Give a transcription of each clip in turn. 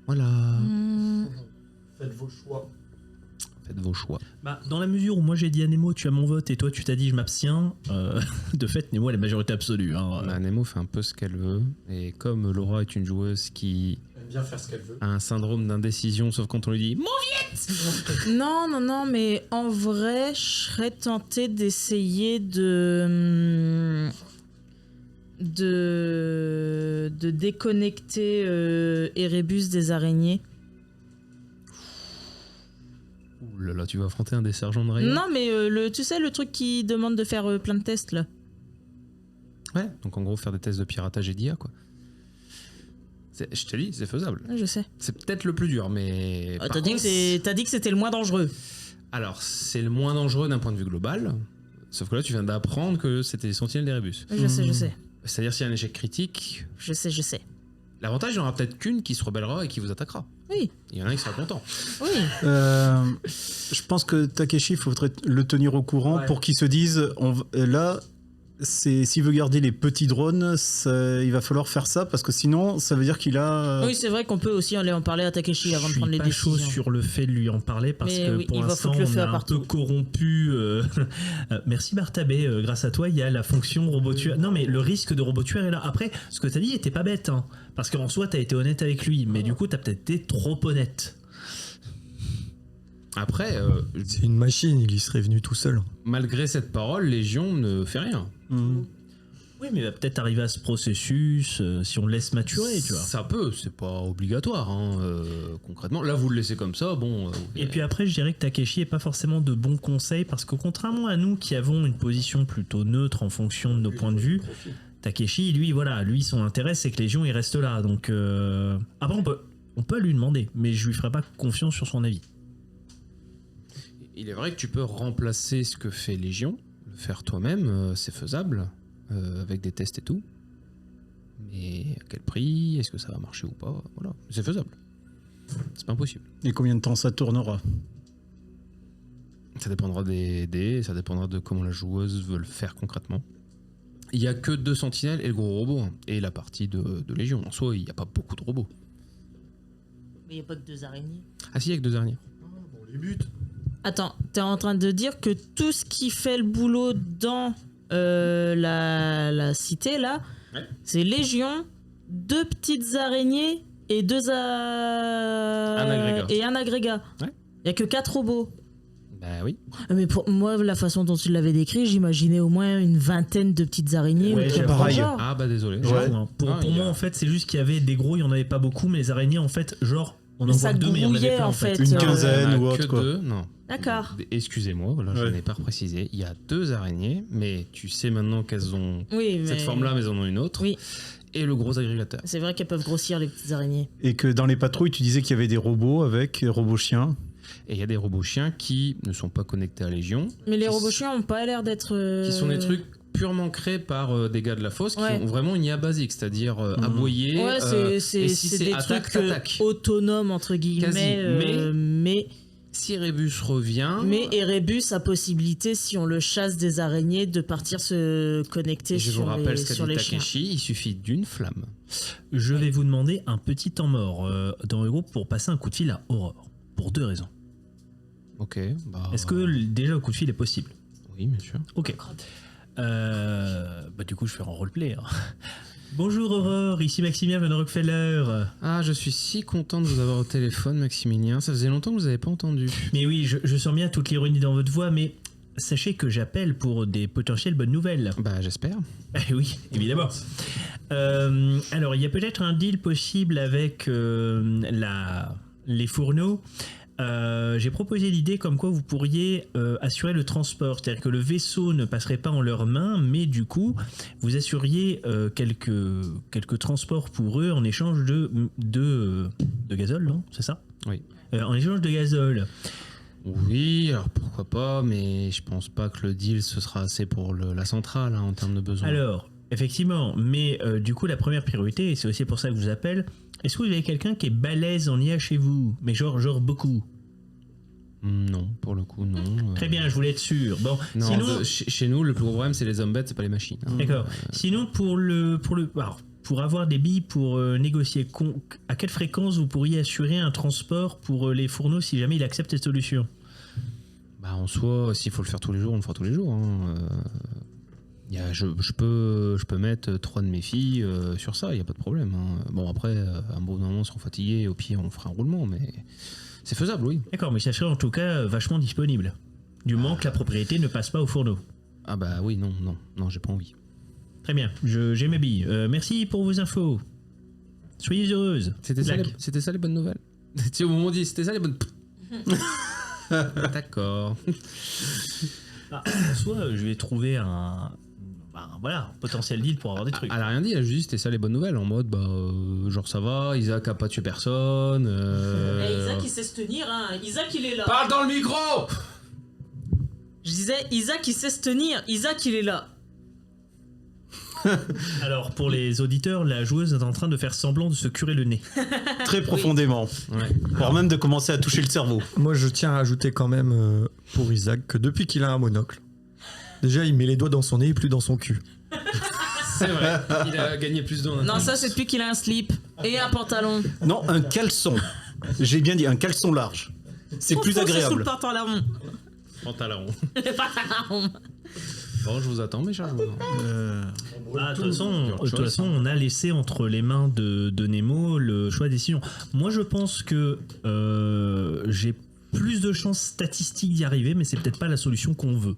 Voilà. Faites vos choix. Faites vos choix. Bah, dans la mesure où moi j'ai dit à Nemo tu as mon vote et toi tu t'as dit je m'abstiens, de fait Nemo a la majorité absolue. Hein. Bah, Nemo fait un peu ce qu'elle veut. Et comme Laura est une joueuse qui Elle aime bien faire ce qu'elle veut. a un syndrome d'indécision, sauf quand on lui dit Non, mais en vrai, je serais tentée d'essayer de déconnecter Erebus des araignées. ouh là là, tu vas affronter un des sergents de rayon. Non, mais tu sais, le truc qui demande de faire plein de tests, là. Ouais, donc en gros, faire des tests de piratage et d'IA, quoi. Je te dis, c'est faisable. Ouais, je sais. C'est peut-être le plus dur, mais. T'as par dit, contre, t'as dit que c'était le moins dangereux. Alors, c'est le moins dangereux d'un point de vue global. Sauf que là, tu viens d'apprendre que c'était les sentinelles d'Erebus. Je sais. C'est-à-dire, s'il y a un échec critique, Je sais. l'avantage, il n'y en aura peut-être qu'une qui se rebellera et qui vous attaquera. Oui. Il y en a un qui sera content. Oui. Je pense que Takeshi, il faudrait le tenir au courant pour qu'il se dise là, s'il veut garder les petits drones, il va falloir faire ça parce que sinon, ça veut dire qu'il a. Oui, c'est vrai qu'on peut aussi aller en parler à Takeshi avant de prendre les Je suis pas décisions. chaud sur le fait de lui en parler parce Mais que oui, pour il va l'instant foutre le feu on à a un partout. peu corrompu. Merci Bartabé, grâce à toi il y a la fonction robot tueur. Non mais le risque de robot tueur est là. Après, ce que t'as dit était pas bête, hein, parce qu'en soi t'as été honnête avec lui, mais du coup t'as peut-être été trop honnête. Après, C'est une machine, il y serait venu tout seul. malgré cette parole, Légion ne fait rien. Oui, mais il va peut-être arriver à ce processus si on le laisse maturer, tu vois. Ça peut, c'est pas obligatoire, hein, concrètement. Là, vous le laissez comme ça, bon. Et puis après, je dirais que Takeshi est pas forcément de bons conseils parce que contrairement à nous qui avons une position plutôt neutre en fonction de nos points de vue, Takeshi, lui, son intérêt c'est que Légion il reste là. Donc après on peut lui demander, mais je lui ferai pas confiance sur son avis. Il est vrai que tu peux remplacer ce que fait Légion, le faire toi-même, c'est faisable, avec des tests et tout. Mais à quel prix? Est-ce que ça va marcher ou pas? Voilà, c'est faisable. C'est pas impossible. Et combien de temps ça tournera? Ça dépendra des dés, ça dépendra de comment la joueuse veut le faire concrètement. Il y a que 2 sentinelles et le gros robot, hein, et la partie de Légion. En soi, il n'y a pas beaucoup de robots. Mais il n'y a pas que 2 araignées. Ah si, il y a que 2 araignées. Bon, les buts. Attends, t'es en train de dire que tout ce qui fait le boulot dans la cité, là, c'est Légion, 2 petites araignées et un agrégat. Ouais. Il n'y a que 4 robots. Bah oui. Mais pour moi, la façon dont tu l'avais décrit, j'imaginais au moins une vingtaine de petites araignées. Ouais, ou j'ai quelque pareil. chose genre. Ah bah désolé. J'avoue, hein. Pour Non, il y moi, a- en fait, c'est juste qu'il y avait des gros, il y en avait pas beaucoup, mais les araignées, en fait, genre, on en Ça voit 2, mais il y en avait grouillait, plein, en en fait. fait. Une Euh, quinzaine Il y en ou a autre, que quoi. 2, non. D'accord. Excusez-moi, là je Ouais. n'ai pas précisé. Il y a 2 araignées, mais tu sais maintenant qu'elles ont Oui, mais cette forme-là, mais elles en ont une autre. Oui. Et le gros agrégateur. c'est vrai qu'elles peuvent grossir, les petites araignées. Et que dans les patrouilles, tu disais qu'il y avait des robots avec robots chiens. Et il y a des robots chiens qui ne sont pas connectés à Légion. Mais les Qui robots s- chiens n'ont pas l'air d'être... Qui sont des trucs purement créés par des gars de la fosse Ouais. qui ont vraiment une IA basique, c'est-à-dire aboyer. Ouais, et c'est si des attaque, trucs t'attaques. autonomes, entre guillemets. Quasi, Mais Si Erebus revient. Erebus a possibilité, si on le chasse des araignées, de partir se connecter Je vous sur rappelle ce sur qu'a les dit chiens. Takeshi, il suffit d'une flamme. Je vais vous demander un petit temps mort dans le groupe pour passer un coup de fil à Aurore. Pour 2 raisons. Ok. Bah, Est-ce que déjà le coup de fil est possible? Oui, bien sûr. Ok. Du coup, je fais en roleplay. Hein. Bonjour Aurore, ici Maximien Van Rockefeller. Ah, je suis si content de vous avoir au téléphone, Maximilien. Ça faisait longtemps que vous n'avez pas entendu. Mais oui, je sens bien toute l'ironie dans votre voix, mais sachez que j'appelle pour des potentielles bonnes nouvelles. Bah, j'espère. Eh oui, évidemment. Alors, il y a peut-être un deal possible avec les fourneaux. J'ai proposé l'idée comme quoi vous pourriez assurer le transport, c'est-à-dire que le vaisseau ne passerait pas en leurs mains, mais du coup vous assuriez quelques transports pour eux en échange de gazole, non? C'est ça? Oui. En échange de gazole. Oui, alors pourquoi pas, mais je pense pas que le deal ce sera assez pour la centrale hein, en termes de besoins. Alors, effectivement, mais du coup la première priorité, et c'est aussi pour ça que je vous appelle, est-ce que vous avez quelqu'un qui est balèze en IA chez vous? Mais genre beaucoup. Non, pour le coup, non. Très bien, je voulais être sûr. Bon, Non, sinon... chez nous, le plus gros problème, c'est les hommes bêtes, c'est pas les machines. hein. D'accord. Sinon, pour le... Alors, pour avoir des billes pour négocier, à quelle fréquence vous pourriez assurer un transport pour les fourneaux si jamais il accepte cette solution? Bah, en soi, s'il faut le faire tous les jours, on le fera tous les jours. Hein. Je peux mettre 3 de mes filles sur ça, il n'y a pas de problème. Hein. Bon, après, un bon moment, ils seront fatigués, au pire, on fera un roulement, mais c'est faisable, oui. D'accord, mais ça serait en tout cas vachement disponible. Du moment que la propriété ne passe pas au fourneau. Ah bah oui, non, j'ai pas envie. Très bien, j'ai mes billes. Merci pour vos infos. Soyez heureuse. C'était ça les bonnes nouvelles. Tu sais, au moment où on dit c'était ça les bonnes... D'accord. En soi, je vais trouver un potentiel deal pour avoir des trucs. Elle a rien dit, elle a juste dit c'était ça les bonnes nouvelles, en mode genre ça va, Isaac a pas tué personne. Isaac il sait se tenir, hein. Isaac il est là. Parle dans le micro. Je disais, Isaac il sait se tenir, Isaac il est là. Alors, pour les auditeurs, la joueuse est en train de faire semblant de se curer le nez. Très profondément. Ouais. Voire même de commencer à toucher le cerveau. Moi, je tiens à ajouter quand même pour Isaac que depuis qu'il a un monocle, déjà il met les doigts dans son nez et plus dans son cul. C'est vrai, il a gagné plus d'eau. Non, ça c'est depuis qu'il a un slip et un pantalon. Non, un caleçon. J'ai bien dit un caleçon large. C'est plus Sous le agréable. pantalon. Pantalon. Le pantalon. Bon, je vous attends, mes chers. De toute façon, on a laissé entre les mains de Nemo le choix de décision. Moi, je pense que j'ai plus de chances statistiques d'y arriver, mais c'est peut-être pas la solution qu'on veut.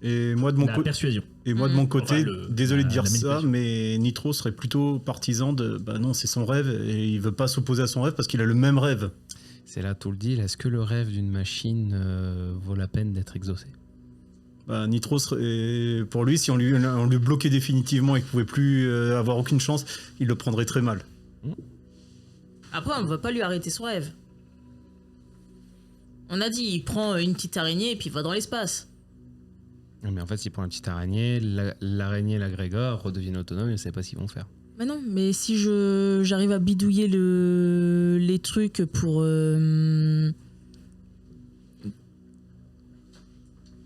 Et moi de mon côté, persuasion. Enfin, désolé de dire la ça, manipulation. mais Nitro serait plutôt partisan de bah non, c'est son rêve et il veut pas s'opposer à son rêve parce qu'il a le même rêve. C'est là tout le deal. Est-ce que le rêve d'une machine vaut la peine d'être exaucé? Bah, Nitro serait, pour lui, si on lui bloquait définitivement et qu'il pouvait plus avoir aucune chance, il le prendrait très mal. Après, on ne va pas lui arrêter son rêve. On a dit, il prend une petite araignée et puis il va dans l'espace. Mais en fait, s'il prend une petite araignée, l'araignée et l'agrégor redeviennent autonomes et on ne sait pas ce qu'ils vont faire. Mais non, mais si j'arrive à bidouiller les trucs pour...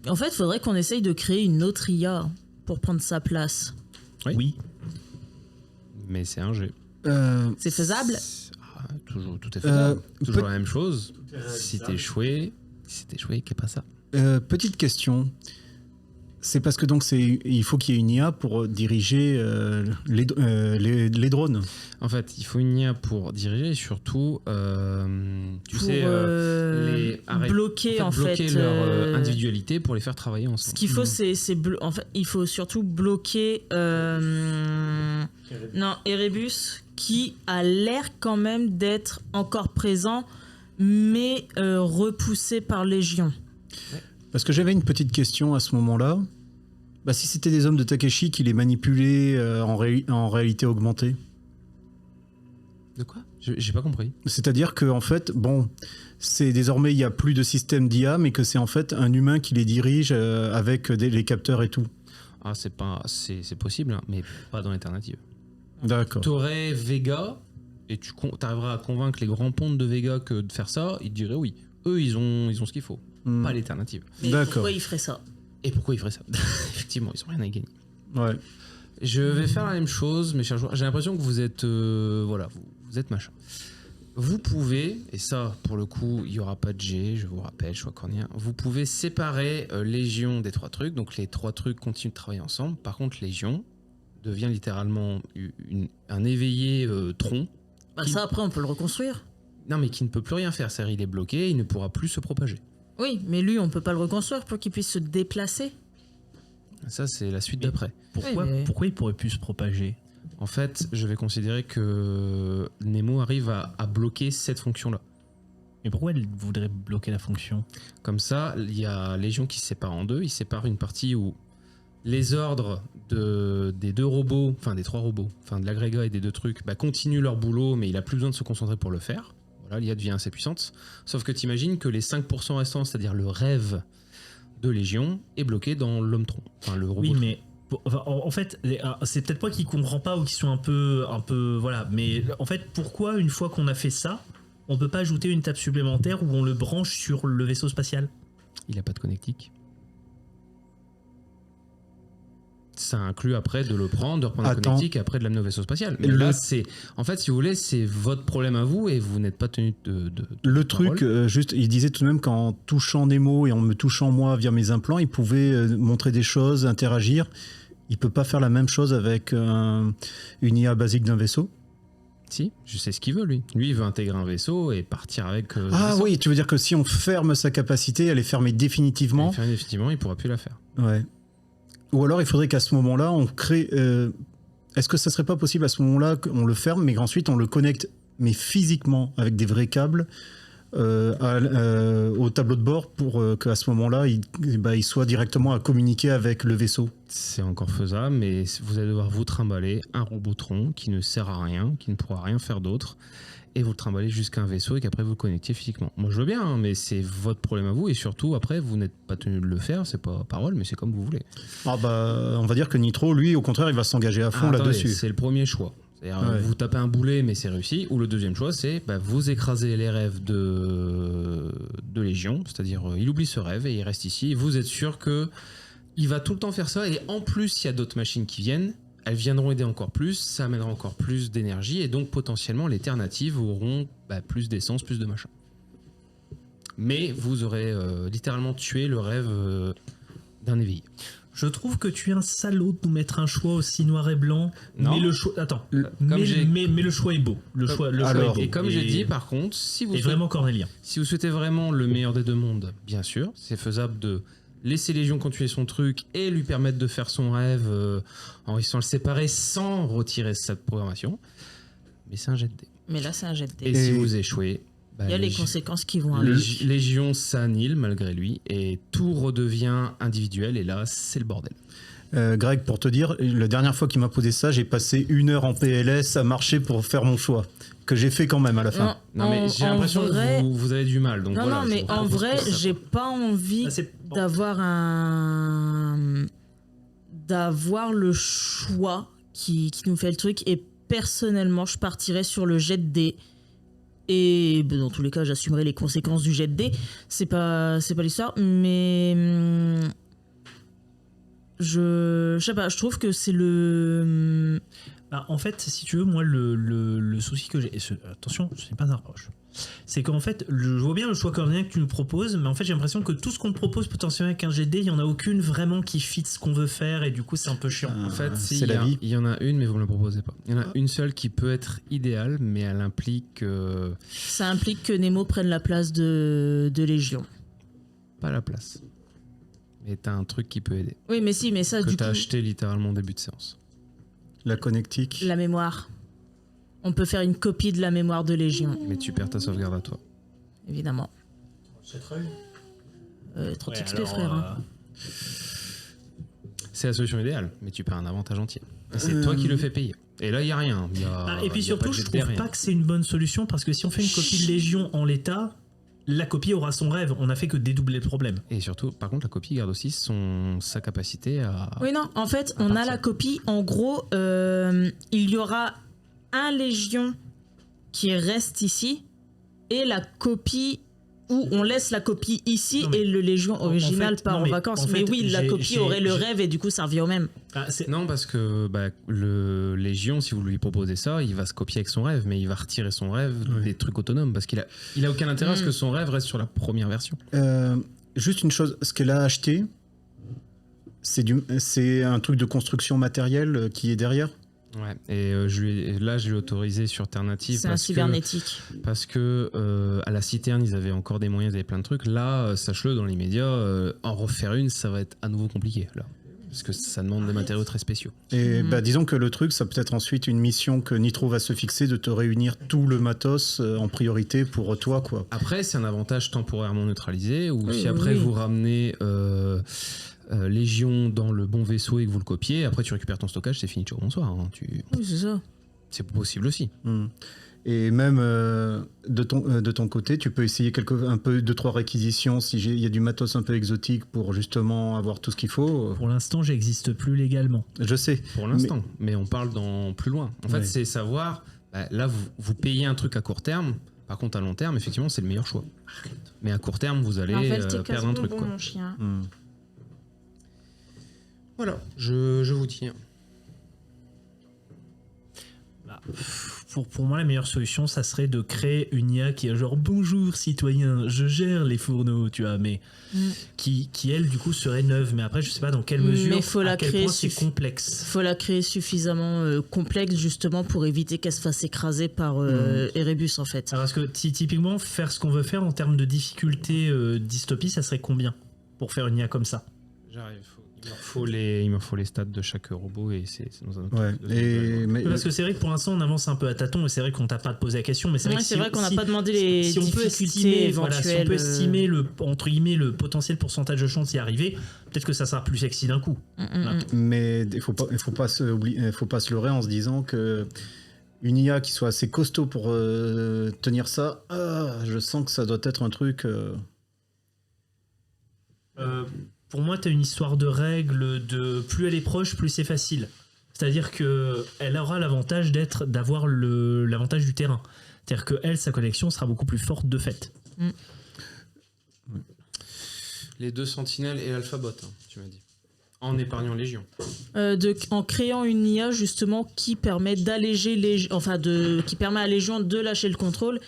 En fait, il faudrait qu'on essaye de créer une autre IA pour prendre sa place. Oui. Mais c'est un G. C'est faisable? Toujours, tout est faisable. Toujours peut- la même chose. Si t'es échoué, qu'est pas ça? Petite question. C'est parce que donc il faut qu'il y ait une IA pour diriger les drones. En fait, il faut une IA pour diriger et surtout, Bloquer bloquer leur individualité pour les faire travailler Ce ensemble. qu'il faut, en fait, il faut surtout bloquer Erebus, qui a l'air quand même d'être encore présent, mais repoussé par Légion. Parce que j'avais une petite question à ce moment-là. Bah, si c'était des hommes de Takeshi qui les manipulaient en réalité augmentée. De quoi? J'ai pas compris. C'est-à-dire que en fait, bon, c'est désormais il y a plus de système d'IA, mais que c'est en fait un humain qui les dirige avec les capteurs et tout. Ah, c'est possible, hein, mais pas dans l'alternative. D'accord. T'aurais Vega et tu arriveras à convaincre les grands pontes de Vega que de faire ça, ils te diraient oui. Eux, ils ont ce qu'il faut. Pas l'alternative. Mais D'accord. pourquoi il ferait ça? Et pourquoi ils feraient ça? Effectivement, ils ont rien à y gagner. Ouais. Je vais faire la même chose, mes chers joueurs. J'ai l'impression que vous êtes... voilà, vous êtes machin. Vous pouvez, et ça, pour le coup, il n'y aura pas de G, je vous rappelle, choix cornien. Vous pouvez séparer Légion des 3 trucs. Donc les 3 trucs continuent de travailler ensemble. Par contre, Légion devient littéralement un éveillé tronc. Bah, ça, après, on peut le reconstruire. Non, mais qui ne peut plus rien faire. C'est-à-dire, il est bloqué, il ne pourra plus se propager. Oui, mais lui, on peut pas le reconstruire pour qu'il puisse se déplacer. Ça, c'est la suite d'après. Pourquoi, Oui, mais- pourquoi il pourrait plus se propager? En fait, je vais considérer que Nemo arrive à bloquer cette fonction-là. Mais pourquoi elle voudrait bloquer la fonction? Comme ça, il y a Légion qui se sépare en deux. Il sépare une partie où les ordres des 2 robots, enfin des 3 robots, enfin de l'agrégat et des 2 trucs, continuent leur boulot, mais il a plus besoin de se concentrer pour le faire. Voilà, l'IA devient assez puissante. Sauf que tu imagines que les 5% restants, c'est-à-dire le rêve de Légion, est bloqué dans l'homme-tronc. Enfin, le robot. Oui, mais en fait, c'est peut-être moi qui comprends pas ou qui sont un peu, voilà. Mais en fait, pourquoi une fois qu'on a fait ça, on peut pas ajouter une étape supplémentaire où on le branche sur le vaisseau spatial? Il a pas de connectique. ça inclut après de le prendre, de reprendre la Attends. connectique et après de l'amener au vaisseau spatial. Mais Le- là, c'est. En fait, si vous voulez, c'est votre problème à vous et vous n'êtes pas tenu de. Le parole. truc, juste, il disait tout de même qu'en touchant Nemo et en me touchant moi via mes implants, il pouvait montrer des choses, interagir. Il peut pas faire la même chose avec une IA basique d'un vaisseau. Si, je sais ce qu'il veut, lui. Lui, il veut intégrer un vaisseau et partir avec. le Ah vaisseau. oui, tu veux dire que si on ferme sa capacité, elle est fermée définitivement. Effectivement, il pourra plus la faire. Ouais. Ou alors il faudrait qu'à ce moment-là, on crée. Est-ce que ça serait pas possible à ce moment-là qu'on le ferme, mais qu'ensuite on le connecte, mais physiquement, avec des vrais câbles, au tableau de bord pour qu'à ce moment-là, il soit directement à communiquer avec le vaisseau. C'est encore faisable, mais vous allez devoir vous trimballer un Robotron qui ne sert à rien, qui ne pourra rien faire d'autre, et vous le trimballez jusqu'à un vaisseau et qu'après vous le connectiez physiquement. Moi je veux bien, hein, mais c'est votre problème à vous, et surtout après vous n'êtes pas tenu de le faire, c'est pas parole, mais c'est comme vous voulez. Ah bah, on va dire que Nitro, lui, au contraire, il va s'engager à fond Ah, attendez, là-dessus. c'est le premier choix. C'est-à-dire, Ouais. vous tapez un boulet, mais c'est réussi. Ou le deuxième choix, c'est vous écrasez les rêves de Légion. C'est-à-dire, il oublie ce rêve et il reste ici. Et vous êtes sûr que il va tout le temps faire ça. Et en plus, il y a d'autres machines qui viennent. Elles viendront aider encore plus. Ça amènera encore plus d'énergie. Et donc, potentiellement, les terres natives auront plus d'essence, plus de machin. Mais vous aurez littéralement tué le rêve d'un éveillé. Je trouve que tu es un salaud de nous mettre un choix aussi noir et blanc. Non. Mais le choix. Attends. Comme j'ai- Mais le choix est beau. Le choix alors, est beau. Et comme j'ai dit, par contre, si vous Et souhaitez- vraiment cornélien. Si vous souhaitez vraiment le meilleur des deux mondes, bien sûr, c'est faisable de laisser Légion continuer son truc et lui permettre de faire son rêve en réussissant à le séparer sans retirer cette programmation. Mais c'est un jet de dés. Mais là, c'est un jet de dés. Et si vous échouez, Il y a les conséquences qui vont avec. Légion s'annule malgré lui et tout redevient individuel et là, c'est le bordel. Greg, pour te dire, la dernière fois qu'il m'a posé ça, j'ai passé 1 heure en PLS à marcher pour faire mon choix. Que j'ai fait quand même à la fin. Non, mais j'ai en l'impression vrai- que vous avez du mal. Donc Non, voilà, non, c'est mais pour en ça que vrai, je pose ça, j'ai quoi. pas envie Ah, c'est- bon. d'avoir le choix qui nous fait le truc. Et personnellement, je partirais sur le jet de dés. Et dans tous les cas, j'assumerai les conséquences du jet de dés. C'est pas l'histoire, mais je sais pas. Je trouve que c'est le Bah, en fait, si tu veux, moi, le souci que j'ai. Attention, ce n'est pas un reproche. C'est qu'en fait, je vois bien le choix cornélien que tu nous proposes, mais en fait, j'ai l'impression que tout ce qu'on te propose potentiellement avec un GD, il n'y en a aucune vraiment qui fit ce qu'on veut faire, et du coup, c'est un peu chiant. En fait, si, c'est la vie. il y en a une, mais vous ne me la proposez pas. Il y en a une seule qui peut être idéale, mais elle implique ça implique que Nemo prenne la place de Légion. pas la place. Mais t'as un truc qui peut aider. Oui, mais si, mais ça, Que du t'as coup, acheté littéralement au début de séance. La connectique. la mémoire. On peut faire une copie de la mémoire de Légion, Mais tu perds ta sauvegarde à toi. évidemment. C'est très Trop Ouais, XP, alors, frère. C'est la solution idéale, mais tu perds un avantage entier. Et c'est toi qui le fais payer. Et là, il n'y a rien. Y a- Ah, et puis y a pas surtout, de je jet de trouve rien. pas que c'est une bonne solution, parce que si on fait une copie de Légion en l'état, la copie aura son rêve. On a fait que dédoubler le problème. Et surtout, par contre, la copie garde aussi sa capacité à. Oui, non, en fait, à on a partir. la copie. En gros, il y aura un Légion qui reste ici et la copie où on laisse la copie ici Non, mais et le Légion original fait, part non, en mais vacances. en Mais fait, oui, la j'ai- copie aurait le j'ai- rêve et du coup, ça revient au même. Ah, c'est- Non, parce que le Légion, si vous lui proposez ça, il va se copier avec son rêve, mais il va retirer son rêve des trucs autonomes, parce qu'il a aucun intérêt à ce que son rêve reste sur la première version. Juste une chose, ce qu'elle a acheté, c'est un truc de construction matérielle qui est derrière. Ouais. Et je l'ai autorisé sur Terre Native C'est un cybernétique. parce que à la citerne, ils avaient encore des moyens, ils avaient plein de trucs. Là, sache-le, dans l'immédiat, en refaire une, ça va être à nouveau compliqué, là. Parce que ça demande des matériaux très spéciaux. Et disons que le truc, ça peut être ensuite une mission que Nitro va se fixer de te réunir tout le matos en priorité pour toi, quoi. Après, c'est un avantage temporairement neutralisé, ou Oui, si après oui. vous ramenez Légion dans le bon vaisseau et que vous le copiez, après tu récupères ton stockage, c'est fini, ciao, bonsoir. Hein. Oui, c'est ça. C'est possible aussi. Et même de ton côté, tu peux essayer un peu 2-3 réquisitions si il y a du matos un peu exotique pour justement avoir tout ce qu'il faut. Pour l'instant, j'existe plus légalement. Je sais. Pour l'instant, mais on parle dans plus loin. En fait, Ouais. c'est savoir, là, vous payez un truc à court terme, par contre, à long terme, effectivement, c'est le meilleur choix. Mais à court terme, vous allez En fait, t'es perdre quasiment un truc. bon, Quoi. mon chien. Voilà, je vous tiens. Bah, pour moi, la meilleure solution, ça serait de créer une IA qui est genre bonjour citoyen, je gère les fourneaux, tu vois, mais qui elle du coup serait neuve. Mais après, je sais pas dans quelle mesure, Mais faut la à quel créer point c'est complexe. Faut la créer suffisamment complexe justement pour éviter qu'elle se fasse écraser par Erebus en fait. Alors, parce que typiquement, faire ce qu'on veut faire en termes de difficulté dystopie, ça serait combien pour faire une IA comme ça? J'arrive. Il me faut les stats de chaque robot et c'est dans un autre. Ouais. Parce que c'est vrai que pour l'instant, on avance un peu à tâtons et c'est vrai qu'on t'a pas posé la question, mais c'est vrai Ouais, que c'est vrai qu'on n'a pas demandé les si on peut difficultés estimer, éventuelles. si on peut estimer le entre guillemets le potentiel pourcentage de chance d'y arriver, peut-être que ça sera plus sexy d'un coup. Mais il faut pas se leurrer en se disant que une IA qui soit assez costaud pour tenir ça, je sens que ça doit être un truc. Pour moi, tu as une histoire de règles de plus elle est proche, plus c'est facile. C'est-à-dire que elle aura l'avantage d'avoir l'avantage du terrain. C'est-à-dire que elle, sa connexion sera beaucoup plus forte de fait. Les 2 sentinelles et l'alphabot, tu m'as dit. En épargnant Légion. En créant une IA justement qui permet d'alléger qui permet à Légion de lâcher le contrôle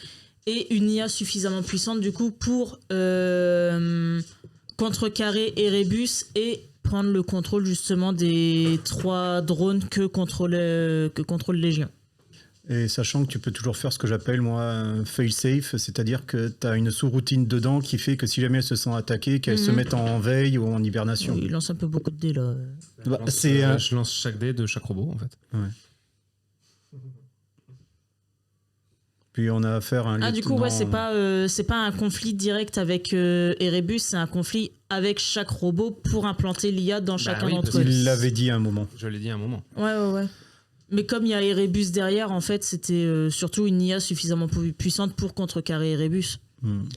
et une IA suffisamment puissante du coup pour contrecarrer Erebus et prendre le contrôle justement des 3 drones que contrôle Légion. Et sachant que tu peux toujours faire ce que j'appelle moi un fail-safe, c'est-à-dire que tu as une sous-routine dedans qui fait que si jamais elle se sent attaquée, qu'elle se mette en veille ou en hibernation. Il lance un peu beaucoup de dés là. Je lance chaque dé de chaque robot en fait. Ouais. Puis on a affaire à un du coup, ouais, c'est pas un conflit direct avec Erebus, c'est un conflit avec chaque robot pour implanter l'IA dans chacun d'entre eux. Il l'avait dit à un moment. Je l'ai dit à un moment. Ouais. Mais comme il y a Erebus derrière, en fait, c'était surtout une IA suffisamment puissante pour contrecarrer Erebus.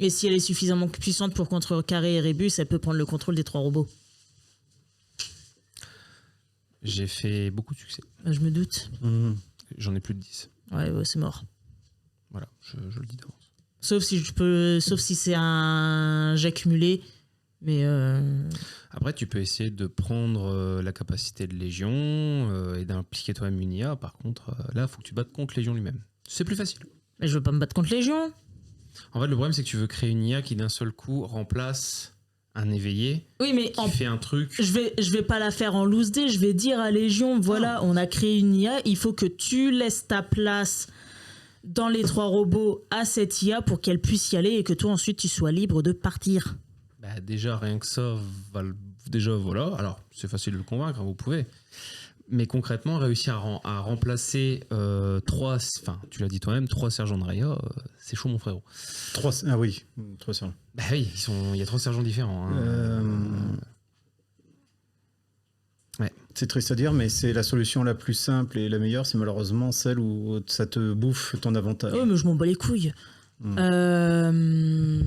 Et si elle est suffisamment puissante pour contrecarrer Erebus, elle peut prendre le contrôle des 3 robots. J'ai fait beaucoup de succès. Je me doute. J'en ai plus de 10. Ouais, c'est mort. Voilà, je le dis d'avance. Sauf si c'est un jet cumulé. Mais Après, tu peux essayer de prendre la capacité de Légion et d'impliquer toi-même une IA. Par contre, là, il faut que tu battes contre Légion lui-même. C'est plus facile. Mais je veux pas me battre contre Légion. En fait, le problème, c'est que tu veux créer une IA qui, d'un seul coup, remplace un éveillé. Oui, mais qui fait un truc. Je vais pas la faire en loose day. Je vais dire à Légion, voilà, on a créé une IA. Il faut que tu laisses ta place dans les 3 robots à cette IA pour qu'elle puisse y aller et que toi, ensuite, tu sois libre de partir. Bah, déjà, rien que ça, déjà, voilà. Alors, c'est facile de le convaincre, vous pouvez. Mais concrètement, réussir à remplacer 3, enfin, tu l'as dit toi-même, 3 sergents de Raya, c'est chaud, mon frérot. 3 sergents. Bah oui, il y a 3 sergents différents. Ouais. C'est triste à dire, mais c'est la solution la plus simple et la meilleure, c'est malheureusement celle où ça te bouffe ton avantage. Oh, mais je m'en bats les couilles. Le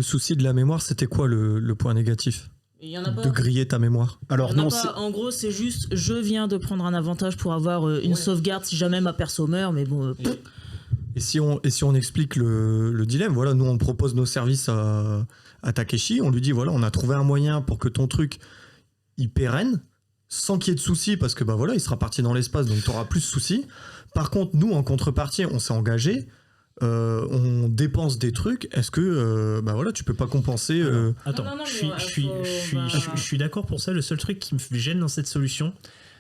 souci de la mémoire, c'était quoi le point négatif? Il y en a pas. De griller ta mémoire. Alors non, en gros, c'est juste, je viens de prendre un avantage pour avoir une sauvegarde si jamais ma perso meurt, mais bon. Et si on explique le dilemme, voilà, nous on propose nos services à Takeshi, on lui dit voilà, on a trouvé un moyen pour que ton truc il pérenne, sans qu'il y ait de soucis, parce que bah voilà, il sera parti dans l'espace, donc tu auras plus de soucis. Par contre, nous en contrepartie, on s'est engagé. On dépense des trucs. Est-ce que bah voilà, tu peux pas compenser Attends, Non, je suis d'accord pour ça. Le seul truc qui me gêne dans cette solution,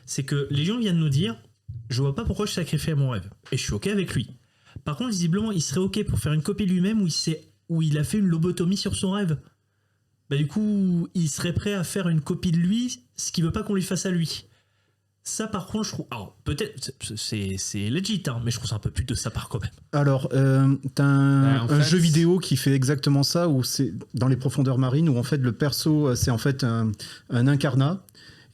c'est que les gens viennent nous dire, je vois pas pourquoi je sacrifie mon rêve, et je suis ok avec lui. Par contre, visiblement, il serait ok pour faire une copie de lui-même où il a fait une lobotomie sur son rêve. Bah du coup, il serait prêt à faire une copie de lui, ce qui veut pas qu'on lui fasse à lui. Ça, par contre, je trouve. Alors, peut-être, c'est legit, hein, mais je trouve ça un peu pute de sa part quand même. Alors, t'as un jeu vidéo qui fait exactement ça, où c'est dans les profondeurs marines, où en fait le perso, c'est en fait un incarnat.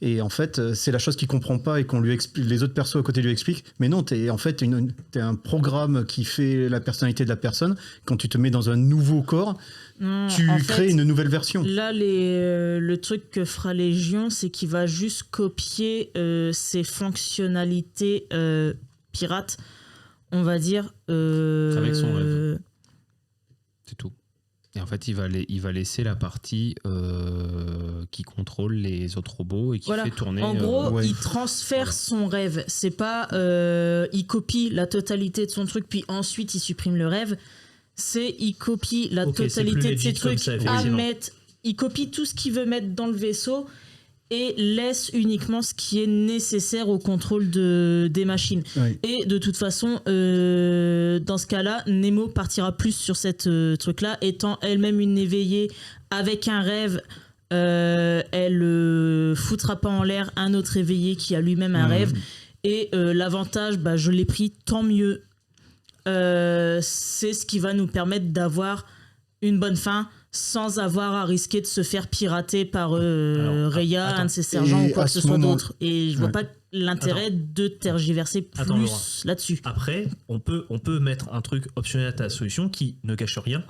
Et en fait, c'est la chose qu'il comprend pas et qu'on lui explique, les autres persos à côté lui expliquent. Mais non, t'es un programme qui fait la personnalité de la personne. Quand tu te mets dans un nouveau corps, tu crées une nouvelle version. Là, le truc que fera Légion, c'est qu'il va juste copier ses fonctionnalités pirates, on va dire. Avec son rêve. C'est tout. Et en fait, il va laisser la partie qui contrôle les autres robots et qui Voilà. fait tourner. En gros, ouais. il transfère Voilà. son rêve. C'est pas il copie la totalité de son truc, puis ensuite il supprime le rêve. C'est il copie la Ok, c'est plus totalité de ses legit comme trucs ça, à effectivement. mettre. Il copie tout ce qu'il veut mettre dans le vaisseau et laisse uniquement ce qui est nécessaire au contrôle des machines. Oui. Et de toute façon, dans ce cas-là, Nemo partira plus sur cette truc-là, étant elle-même une éveillée avec un rêve. Elle foutra pas en l'air un autre éveillé qui a lui-même un rêve. Et l'avantage, je l'ai pris, tant mieux. C'est ce qui va nous permettre d'avoir une bonne fin sans avoir à risquer de se faire pirater par Raya, attends. un de ses sergents Et ou quoi à que ce ce soit moment- d'autre. Et je vois Ouais. pas l'intérêt de tergiverser Attends, plus Laura. là-dessus. Après, on peut mettre un truc optionnel à ta solution qui ne cache rien.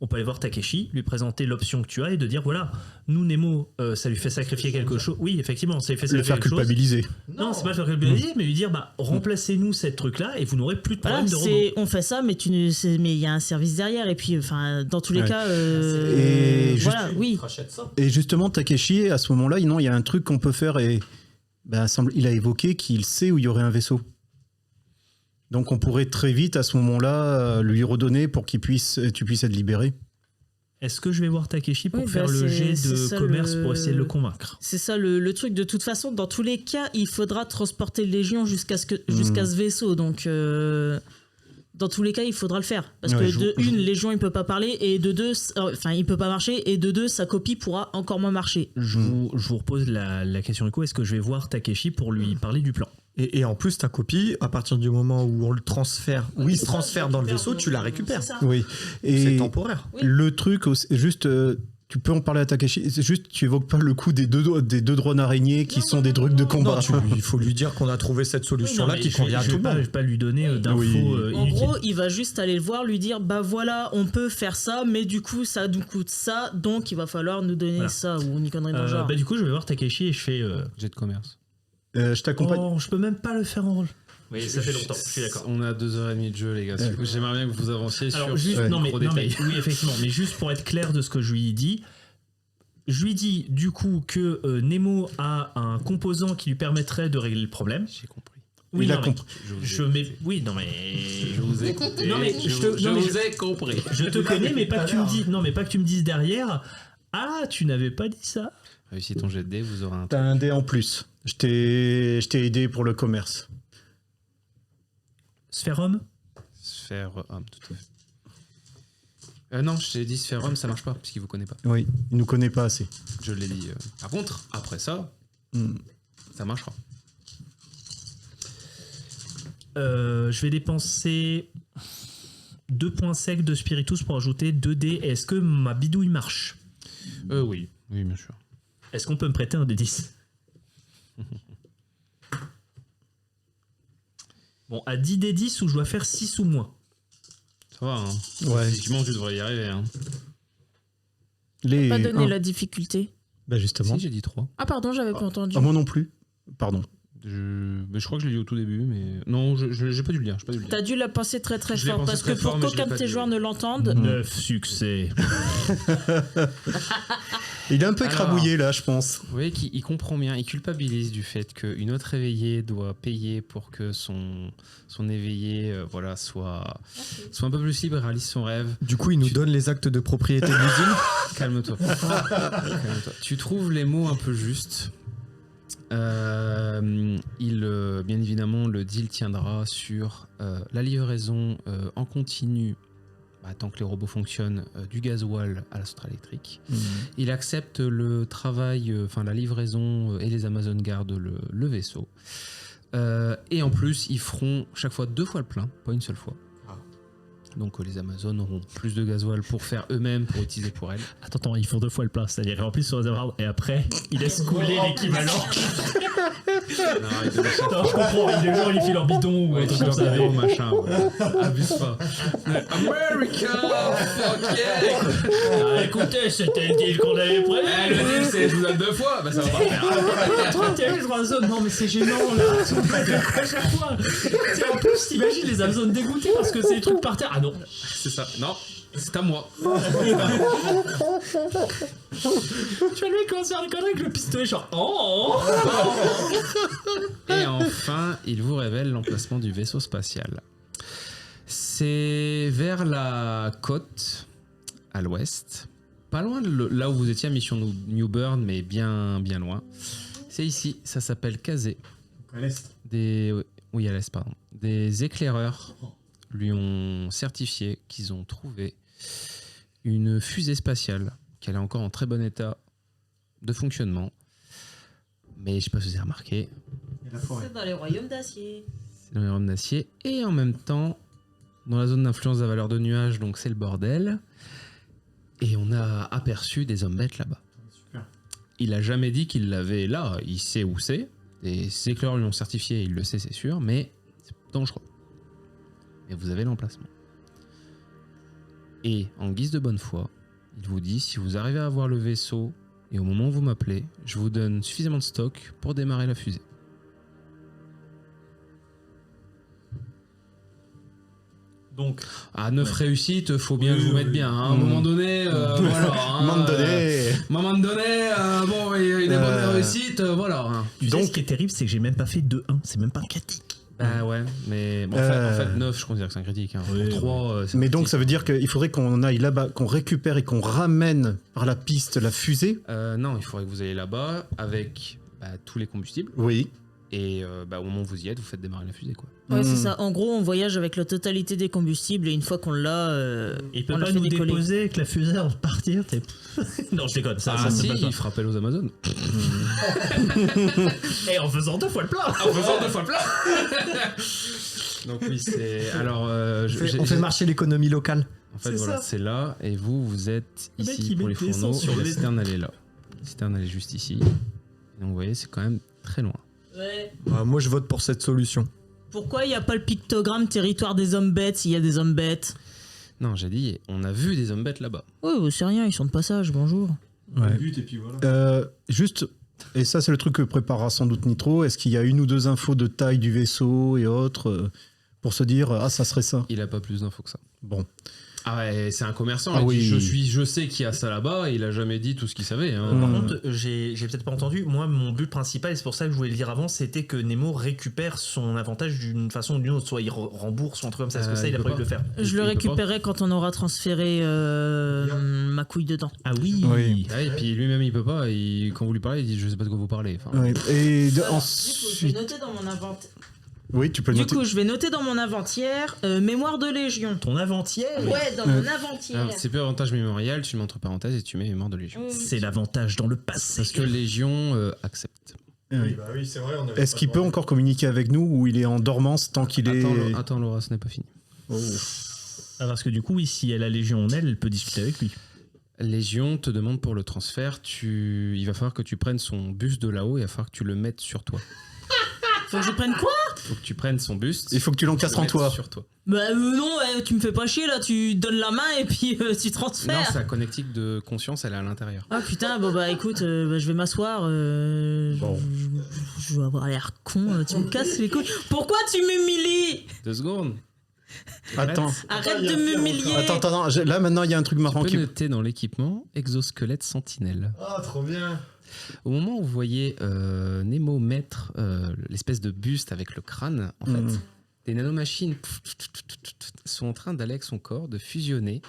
On peut aller voir Takeshi, lui présenter l'option que tu as et de dire voilà, nous Nemo, ça lui fait sacrifier quelque chose. Oui, effectivement, ça lui fait Le sacrifier faire quelque chose. culpabiliser. Non, c'est pas le faire culpabiliser, mais lui dire remplacez-nous cette truc-là et vous n'aurez plus de Voilà, problème de robot. on fait ça, mais mais il y a un service derrière. Et puis, dans tous les Ouais. cas, Et voilà, oui. Et justement, Takeshi, à ce moment-là, non, il y a un truc qu'on peut faire et il a évoqué qu'il sait où il y aurait un vaisseau. Donc on pourrait très vite, à ce moment-là, lui redonner pour tu puisses être libéré. Est-ce que je vais voir Takeshi pour Oui, faire le c'est jet de ça, commerce pour essayer de le convaincre? C'est ça le truc. De toute façon, dans tous les cas, il faudra transporter le Légion jusqu'à ce vaisseau. Donc, dans tous les cas, il faudra le faire. Parce Ouais, que de une, Légion, il peut pas parler. Et de deux, il peut pas marcher. Et de deux, sa copie pourra encore moins marcher. Je vous repose la question du coup, est-ce que je vais voir Takeshi pour lui parler du plan? Et en plus, ta copie, à partir du moment où on le transfère, où il se transfère dans le vaisseau, tu la récupères. C'est ça. Oui. C'est Et temporaire. Oui. le truc, juste, tu peux en parler à Takeshi. C'est juste, tu évoques pas le coup des deux drones araignées qui sont des trucs de combat. Non, il faut lui dire qu'on a trouvé cette solution-là qui convient à je tout vais le pas, monde. je vais pas lui donner d'infos Oui. En inutiles. gros, il va juste aller le voir, lui dire voilà, on peut faire ça, mais du coup, ça nous coûte ça, donc il va falloir nous donner Voilà. ça ou une connerie dans le genre. Du coup, je vais voir Takeshi et je fais. Jet de commerce. Je t'accompagne. Oh, je peux même pas le faire en rôle. Oui, ça fait longtemps, je suis d'accord. On a 2h30 de jeu, les gars. J'aimerais bien que vous avanciez Alors, sur juste, ce non, mais, gros non, mais- détail. oui, effectivement, mais juste pour être clair de ce que je lui ai dit, je lui dis du coup que Nemo a un composant qui lui permettrait de régler le problème. J'ai compris. Oui, Il a non, mais compris. Je mets. Oui, non, mais. Je vous ai écouté. Non, mais je je vous te- ai compris. Je te connais, mais pas que tu me dis. Non, mais pas que tu me dises derrière. Ah, tu n'avais pas dit ça. Réussis ton jet de dés, vous aurez un. T'as un dé en plus. Je t'ai aidé pour le commerce. Sphérum. Sphère homme, tout à fait. Non, je t'ai dit sphère homme, ça marche pas, puisqu'il vous connaît pas. Oui, il nous connaît pas assez. Je l'ai dit. Par contre, après ça, Hmm. ça marchera. Je vais dépenser 2 points secs de spiritus pour ajouter 2 dés. Est-ce que ma bidouille marche? Oui, oui, bien sûr. Est-ce qu'on peut me prêter un dé 10? Bon, à 10 dés 10 où je dois faire 6 ou moins. Ça va, hein. Ouais. Physiquement, tu devrais y arriver. Hein. Les... Pas donner Ah, la difficulté. Bah justement. Si, j'ai dit 3. Ah pardon, j'avais pas entendu. moi non plus. Pardon. Je crois que je l'ai dit au tout début, mais. Non, j'ai pas dû le dire. T'as dû la penser très très Je l'ai fort pensé parce très que fort, pour mais je l'ai qu'aucun de pas tes dit, joueurs oui. ne l'entendent, 9 succès. Il est un peu Alors. écrabouillé là, je pense. Vous voyez qu'il comprend bien, il culpabilise du fait qu'une autre éveillée doit payer pour que son éveillé soit un peu plus libre et réalise son rêve. Du coup, il nous donne les actes de propriété de l'usine. Calme-toi. Calme-toi. Tu trouves les mots un peu justes. Bien évidemment, le deal tiendra sur la livraison en continu, tant que les robots fonctionnent, du gasoil à la centrale électrique. Il accepte le travail, la livraison et les Amazon gardent le vaisseau. Et en plus, ils feront chaque fois 2 fois le plein, pas une seule fois. Donc les Amazones auront plus de gasoil pour faire eux-mêmes, pour utiliser pour elles. Attends, ils font 2 fois le plein, c'est-à-dire ils remplissent sur les réservoir et après, ils laissent couler l'équivalent. Non, je comprends, les gens ils filent leur bidon ou un truc comme ça. machin. Abuse pas. America, fuck yeah. Ah, écoutez, c'était le deal qu'on avait prévu. Le deal, c'est je vous donne 2 fois. Ça va pas faire. 3 zones, non mais c'est gênant là. On peut être quoi chaque fois. En plus, t'imagines les Amazones dégoûtés parce que c'est des trucs par terre. Ah non. C'est ça. Non. C'est à moi. Tu vois le mec commencer à déconner avec le pistolet, genre oh. Et enfin, il vous révèle l'emplacement du vaisseau spatial. C'est vers la côte, à l'ouest. Pas loin de là où vous étiez à Mission New Bern, mais bien loin. C'est ici, ça s'appelle Kazé. À l'est. Oui, à l'est, pardon. Des éclaireurs lui ont certifié qu'ils ont trouvé une fusée spatiale, qu'elle est encore en très bon état de fonctionnement. Mais je sais pas si vous avez remarqué, C'est dans les royaumes d'acier. c'est dans les royaumes d'acier. Et en même temps, dans la zone d'influence de la valeur de nuage, donc c'est le bordel. Et on a aperçu des hommes bêtes là-bas. Super. Il a jamais dit qu'il l'avait là, il sait où c'est. Les éclaireurs lui ont certifié, il le sait, c'est sûr, mais c'est dangereux. Et vous avez l'emplacement. Et en guise de bonne foi, il vous dit, si vous arrivez à avoir le vaisseau, et au moment où vous m'appelez, je vous donne suffisamment de stock pour démarrer la fusée. Donc, À 9 réussites, faut bien vous mettre bien. Hein. À un moment donné, voilà. hein, Moment donné. moment donné, bon, il y a des bonnes réussites, voilà. hein. tu sais, Donc- ce qui est terrible, c'est que j'ai même pas fait 2-1, c'est même pas un critique. Bah ouais, mais bon, en fait, 9, je considère que c'est un critique. Hein. Oui, 3, c'est Mais un donc critique. ça veut dire qu'il faudrait qu'on aille là-bas, qu'on récupère et qu'on ramène par la piste la fusée. Non, il faudrait que vous ayez là-bas avec tous les combustibles. Oui. Et au moment où vous y êtes, vous faites démarrer la fusée, quoi. Ouais, c'est Hmm. ça. En gros, on voyage avec la totalité des combustibles et une fois qu'on l'a, Il peut on la pas fait nous décoller. déposer avec la fusée avant de partir. Non, je déconne, ça si, se passe pas. il fera appel aux Amazones. Et en faisant 2 fois le plein. En faisant 2 fois le plat. Donc oui, c'est... Alors, On fait marcher l'économie locale. En fait, C'est voilà, ça. c'est là, et vous êtes Le mec, ici il pour met les de l'essence fourneaux, sur et la les- citerne, elle est là. La citerne, elle est juste ici. Donc vous voyez, c'est quand même très loin. Ouais. Moi, je vote pour cette solution. Pourquoi il n'y a pas le pictogramme territoire des hommes bêtes s'il y a des hommes bêtes? Non, j'ai dit, on a vu des hommes bêtes là-bas. Oui, c'est rien, ils sont de passage, bonjour. Ouais. Et puis voilà. Juste, et ça c'est le truc que préparera sans doute Nitro, est-ce qu'il y a 1 ou 2 infos de taille du vaisseau et autres pour se dire, ah ça serait ça. Il a pas plus d'infos que ça. Bon. Ah ouais, c'est un commerçant, Ah il oui. dit, je sais qu'il y a ça là-bas, et il a jamais dit tout ce qu'il savait. Hein. Par contre, j'ai peut-être pas entendu. Moi, mon but principal, et c'est pour ça que je voulais le dire avant, c'était que Nemo récupère son avantage d'une façon ou d'une autre. Soit il rembourse, ou un truc comme ça. Parce que ça, il a peut prévu de le faire. Je le il peut récupérerai quand on aura transféré ma couille dedans. Ah oui. Oui. Ah, et puis lui-même, il peut pas, quand vous lui parlez, il dit, je sais pas de quoi vous parlez. Enfin, Ouais. Et Du coup, je vais ensuite. noter dans mon inventaire. Oui, tu peux le Du noter. coup, je vais noter dans mon inventaire mémoire de Légion. Ton avant-hier, Ouais, dans mon inventaire. alors, c'est plus avantage mémorial, tu le mets entre parenthèses et tu mets mémoire de Légion. c'est l'avantage dans le passé. Parce que Légion accepte. Oui. oui, c'est vrai. Est-ce qu'il peut encore communiquer avec nous ou il est en dormance tant qu'il est. Attends, Laura, ce n'est pas fini. Oh. Ah, parce que du coup, oui, si elle a Légion en elle, elle peut discuter avec lui. Légion te demande pour le transfert, il va falloir que tu prennes son buste de là-haut et il va falloir que tu le mettes sur toi. Faut que je prenne quoi? Il faut que tu prennes son buste. Il faut que tu l'encastres en toi. Sur toi. Bah non, tu me fais pas chier là, tu donnes la main et puis tu Non, transfères. sa connectique de conscience, elle est à l'intérieur. Ah putain, bon bah écoute, je vais m'asseoir. Je vais avoir l'air con, tu me casses les couilles. Pourquoi tu m'humilies? 2 secondes. Attends. Arrête de m'humilier. Attends, là maintenant il y a un truc marrant Tu qui. peux noter dans l'équipement exosquelette sentinelle. Ah, trop bien. Au moment où vous voyez Nemo mettre l'espèce de buste avec le crâne, en fait, des nanomachines sont en train d'aller avec son corps, de fusionner.